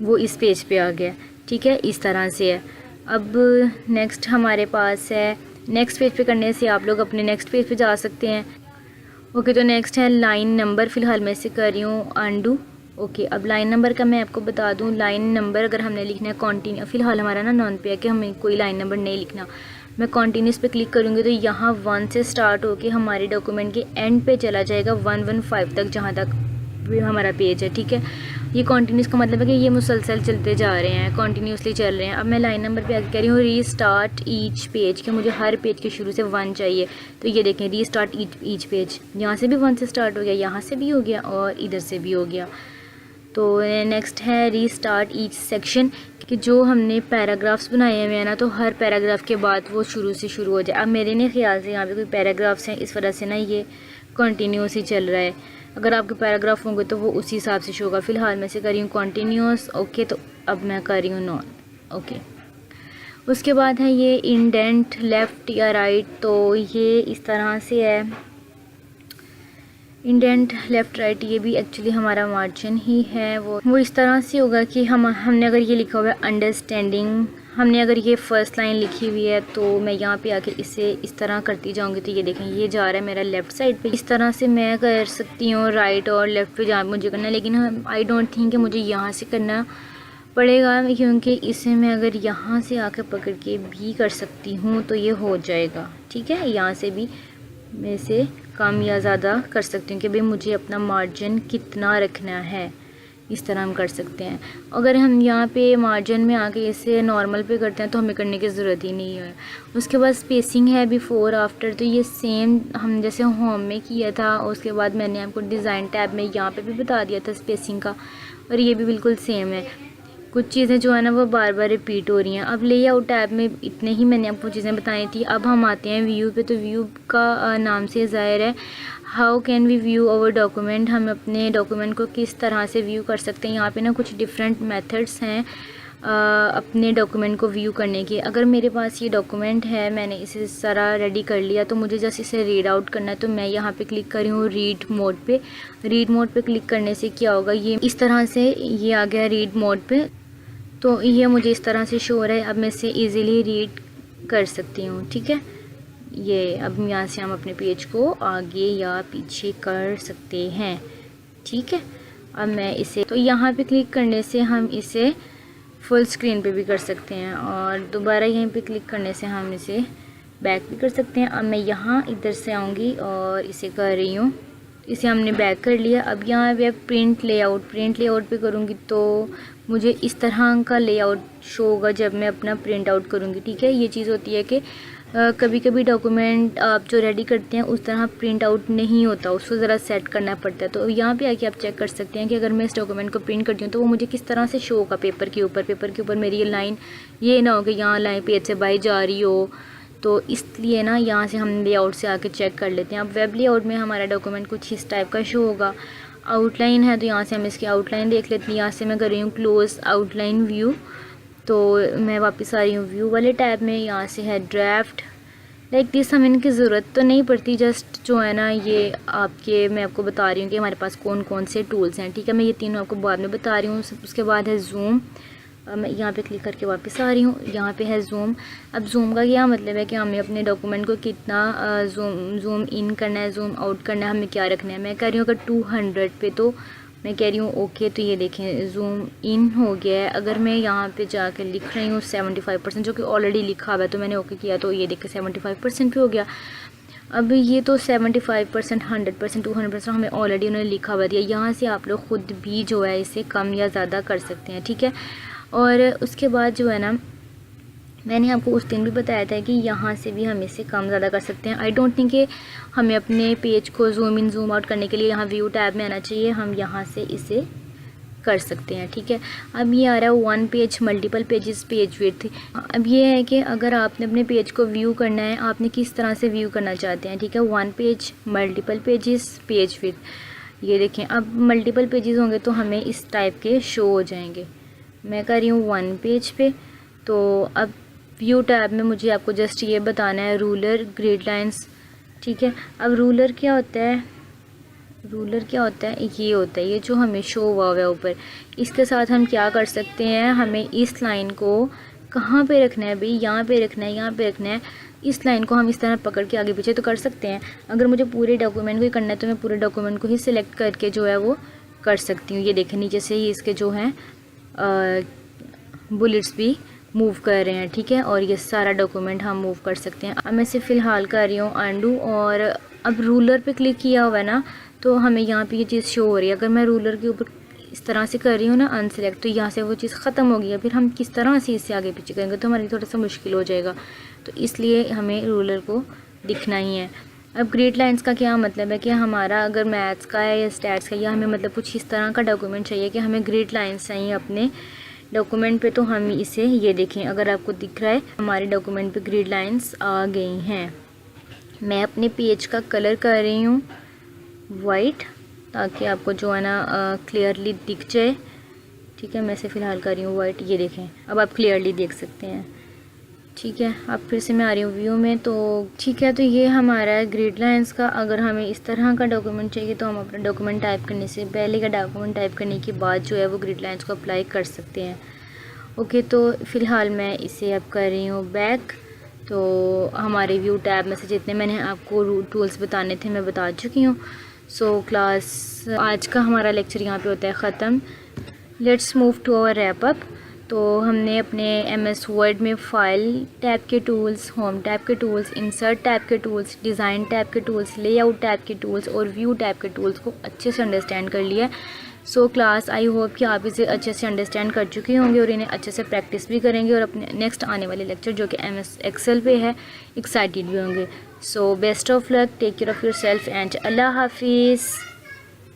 वो इस पेज पे आ गया, ठीक है। इस तरह से है। अब नेक्स्ट हमारे पास है, नेक्स्ट पेज पे करने से आप लोग अपने नेक्स्ट पेज पे जा सकते हैं। ओके, तो नेक्स्ट है लाइन नंबर। फ़िलहाल मैं इसे कर रही हूँ अंडू। ओके, अब लाइन नंबर का मैं आपको बता दूँ। लाइन नंबर अगर हमने लिखना है कॉन्टीन्यू, फ़िलहाल हमारा ना नॉन पे है कि हमें कोई लाइन नंबर नहीं लिखना। मैं कॉन्टीन्यूस पे क्लिक करूँगी तो यहाँ 1 से स्टार्ट होके हमारे डॉक्यूमेंट के एंड पे चला जाएगा 115 तक, जहाँ तक भी हमारा पेज है, ठीक है। ये कॉन्टीन्यूस का मतलब है कि ये मुसलसल चलते जा रहे हैं, कॉन्टीन्यूसली चल रहे हैं। अब मैं लाइन नंबर पे आगे कह रही हूँ रीस्टार्ट ईच पेज, कि मुझे हर पेज के शुरू से 1 चाहिए। तो ये देखें रीस्टार्ट ईच पेज, यहाँ से भी 1 से स्टार्ट हो गया, यहाँ से भी हो गया और इधर से भी हो गया। तो नेक्स्ट है रीस्टार्ट ईच सेक्शन, कि जो हमने पैराग्राफ्स बनाए हुए हैं ना, तो हर पैराग्राफ के बाद वो शुरू से शुरू हो जाए। अब मेरे नहीं ख्याल से यहाँ पे कोई पैराग्राफ्स हैं, इस वजह से ना ये कंटिन्यूस ही चल रहा है। अगर आपके पैराग्राफ होंगे तो वो उसी हिसाब से शो होगा। फ़िलहाल मैं से कर रही हूँ कॉन्टीन्यूस, ओके। तो अब मैं कर रही हूँ नॉन, ओके। उसके बाद है ये इंडेंट लेफ़्ट या राइट, तो ये इस तरह से है इंडेंट लेफ़्ट राइट। ये भी एक्चुअली हमारा मार्जिन ही है, वो इस तरह से होगा कि हमने अगर ये लिखा हुआ है अंडरस्टैंडिंग, हमने अगर ये फर्स्ट लाइन लिखी हुई है तो मैं यहाँ पे आके इसे इस तरह करती जाऊँगी। तो ये देखें ये जा रहा है मेरा लेफ़्ट साइड पे। इस तरह से मैं कर सकती हूँ राइट और लेफ़्ट पे जहाँ मुझे करना है, लेकिन आई डोंट थिंक कि मुझे यहाँ से करना पड़ेगा, क्योंकि इसे मैं अगर यहाँ से आकर पकड़ के भी कर सकती हूँ तो ये हो जाएगा, ठीक है। यहाँ से भी मैं इसे कम या ज़्यादा कर सकती हूँ कि भाई मुझे अपना मार्जिन कितना रखना है, इस तरह हम कर सकते हैं। अगर हम यहाँ पे मार्जिन में आके इसे नॉर्मल पे करते हैं तो हमें करने की ज़रूरत ही नहीं है। उसके बाद स्पेसिंग है बिफ़ोर आफ्टर, तो ये सेम हम जैसे होम में किया था। उसके बाद मैंने आपको डिज़ाइन टैब में यहाँ पे भी बता दिया था स्पेसिंग का, और ये भी बिल्कुल सेम है। कुछ चीज़ें जो है ना वो बार बार रिपीट हो रही हैं। अब लेआउट टैब में इतने ही मैंने आपको चीज़ें बताई थी। अब हम आते हैं व्यू पे, तो व्यू का नाम से ज़ाहिर है how can we view our document, हम अपने डॉक्यूमेंट को किस तरह से व्यू कर सकते हैं। यहाँ पे ना कुछ डिफरेंट मेथड्स हैं अपने डॉक्यूमेंट को व्यू करने की। अगर मेरे पास ये डॉक्यूमेंट है, मैंने इसे सारा रेडी कर लिया, तो मुझे जस्ट इसे रीड आउट करना है। तो मैं यहाँ पे क्लिक कर रही हूँ रीड मोड पे। रीड मोड पे क्लिक करने से क्या होगा, ये इस तरह से ये आ गया रीड मोड पे। तो ये मुझे इस तरह से शो हो रहा है। अब मैं इसे इजीली रीड कर सकती हूँ, ठीक है। ये अब यहाँ से हम अपने पेज को आगे या पीछे कर सकते हैं, ठीक है। अब मैं इसे, तो यहाँ पे क्लिक करने से हम इसे फुल स्क्रीन पे भी कर सकते हैं, और दोबारा यहीं पे क्लिक करने से हम इसे बैक भी कर सकते हैं। अब मैं यहाँ इधर से आऊँगी और इसे कर रही हूँ, इसे हमने बैक कर लिया। अब यहाँ पे प्रिंट लेआउट पे करूँगी तो मुझे इस तरह का लेआउट शो होगा जब मैं अपना प्रिंट आउट करूँगी, ठीक है। ये चीज़ होती है कि कभी कभी डॉक्यूमेंट आप जो रेडी करते हैं उस तरह प्रिंट आउट नहीं होता, उसको ज़रा सेट करना पड़ता है। तो यहाँ पे आके आप चेक कर सकते हैं कि अगर मैं इस डॉक्यूमेंट को प्रिंट करती हूँ तो वो मुझे किस तरह से शो होगा पेपर के ऊपर मेरी ये लाइन, ये ना हो कि यहाँ लाइन पेज से बाई जा रही हो। तो इसलिए ना यहाँ से हम लेआउट से आके चेक कर लेते हैं। अब वेब लेआउट में हमारा डॉक्यूमेंट कुछ इस टाइप का शो होगा। आउटलाइन है तो यहाँ से हम इसकी आउटलाइन देख लेते हैं। यहाँ से मैं कर रही हूँ क्लोज आउटलाइन व्यू, तो मैं वापस आ रही हूँ व्यू वाले टैब में। यहाँ से है ड्राफ्ट, लाइक दिस, हमें इनकी ज़रूरत तो नहीं पड़ती, जस्ट जो है ना ये आपके, मैं आपको बता रही हूँ कि हमारे पास कौन कौन से टूल्स हैं, ठीक है। मैं ये तीनों आपको बाद में बता रही हूँ। उसके बाद है जूम, मैं यहाँ पे क्लिक करके वापस आ रही हूँ। यहाँ पे है जूम। अब जूम का क्या मतलब है कि हमें अपने डॉक्यूमेंट को कितना जूम इन करना है, जूम आउट करना है, हमें क्या रखना है। मैं कह रही हूँ अगर 200 पे, तो मैं कह रही हूँ ओके। तो ये देखें जूम इन हो गया है। अगर मैं यहाँ पे जाकर लिख रही हूँ 75%, जो कि ऑलरेडी लिखा हुआ है, तो मैंने ओके किया तो ये देखें 75% पे हो गया। अब ये तो 75%, 100%, 200% हमें ऑलरेडी उन्होंने लिखा हुआ दिया। यहाँ से आप लोग ख़ुद भी जो है इसे कम या ज़्यादा कर सकते हैं, ठीक है। और उसके बाद जो है ना, मैंने आपको उस दिन भी बताया था कि यहाँ से भी हम इसे कम ज़्यादा कर सकते हैं। आई डोंट थिंक कि हमें अपने पेज को जूम इन जूम आउट करने के लिए यहाँ व्यू टैब में आना चाहिए, हम यहाँ से इसे कर सकते हैं, ठीक है। अब ये आ रहा है 1 page multiple pages page width. अब ये है कि अगर आपने अपने पेज को व्यू करना है, आपने किस तरह से व्यू करना चाहते हैं, ठीक है। 1 page multiple pages page width. ये देखें अब मल्टीपल पेजेस होंगे तो हमें इस टाइप के शो हो जाएंगे। मैं कर रही हूँ 1 पेज पे। तो अब व्यू टैब में मुझे आपको जस्ट ये बताना है रूलर ग्रिड लाइंस, ठीक है। अब रूलर क्या होता है, ये होता है ये जो हमें शो हुआ है ऊपर। इसके साथ हम क्या कर सकते हैं, हमें इस लाइन को कहाँ पे रखना है भाई, यहाँ पे रखना है, यहाँ पे रखना है। इस लाइन को हम इस तरह पकड़ के आगे पीछे तो कर सकते हैं। अगर मुझे पूरे डॉक्यूमेंट को ही करना है तो मैं पूरे डॉक्यूमेंट को ही सिलेक्ट करके जो है वो कर सकती हूँ। ये देखें नीचे से ही इसके जो हैं बुलेट्स भी मूव कर रहे हैं, ठीक है। और ये सारा डॉक्यूमेंट हम मूव कर सकते हैं। अब मैं इसे फ़िलहाल कर रही हूँ अंडू, और अब रूलर पे क्लिक किया हुआ है ना, तो हमें यहाँ पे ये चीज़ शो हो रही है। अगर मैं रूलर के ऊपर इस तरह से कर रही हूँ ना अनसेलेक्ट, तो यहाँ से वो चीज़ ख़त्म हो गई है। फिर हम किस तरह से इससे आगे पीछे करेंगे तो हमारे लिए थोड़ा सा मुश्किल हो जाएगा, तो इसलिए हमें रूलर को दिखना ही है। अब ग्रिड लाइंस का क्या मतलब है कि हमारा अगर मैथ्स का है या स्टैट्स का, या हमें मतलब कुछ इस तरह का डॉक्यूमेंट चाहिए कि हमें ग्रिड लाइंस चाहिए अपने डॉक्यूमेंट पे, तो हम इसे ये देखें, अगर आपको दिख रहा है हमारे डॉक्यूमेंट पे ग्रिड लाइंस आ गई हैं। मैं अपने पेज का कलर कर रही हूँ वाइट, ताकि आपको जो है ना क्लियरली दिख जाए। ठीक है, मैं इसे फ़िलहाल कर रही हूँ वाइट, ये देखें अब आप क्लियरली देख सकते हैं। ठीक है, अब फिर से मैं आ रही हूँ व्यू में, तो ठीक है, तो ये हमारा है ग्रिड लाइंस का। अगर हमें इस तरह का डॉक्यूमेंट चाहिए तो हम अपना डॉक्यूमेंट टाइप करने से पहले का डॉक्यूमेंट टाइप करने के बाद जो है वो ग्रिड लाइंस को अप्लाई कर सकते हैं। ओके, तो फ़िलहाल मैं इसे अब कर रही हूँ बैक। तो हमारे व्यू टैब में से जितने मैंने आपको टूल्स बताने थे मैं बता चुकी हूँ। सो क्लास आज का हमारा लेक्चर यहाँ पे होता है ख़त्म। Let's move to our wrap up. तो हमने अपने MS वर्ड में फाइल टैब के टूल्स, होम टैब के टूल्स, इंसर्ट टैब के टूल्स, डिज़ाइन टैब के टूल्स, लेआउट टैब के टूल्स और व्यू टैब के टूल्स को अच्छे से अंडरस्टैंड कर लिया। सो क्लास आई होप कि आप इसे अच्छे से अंडरस्टैंड कर चुके होंगे और इन्हें अच्छे से प्रैक्टिस भी करेंगे और अपने नेक्स्ट आने वाले लेक्चर जो कि MS एक्सेल पे है एक्साइटेड भी होंगे। So best of luck, take care of yourself and अल्लाह हाफिज़।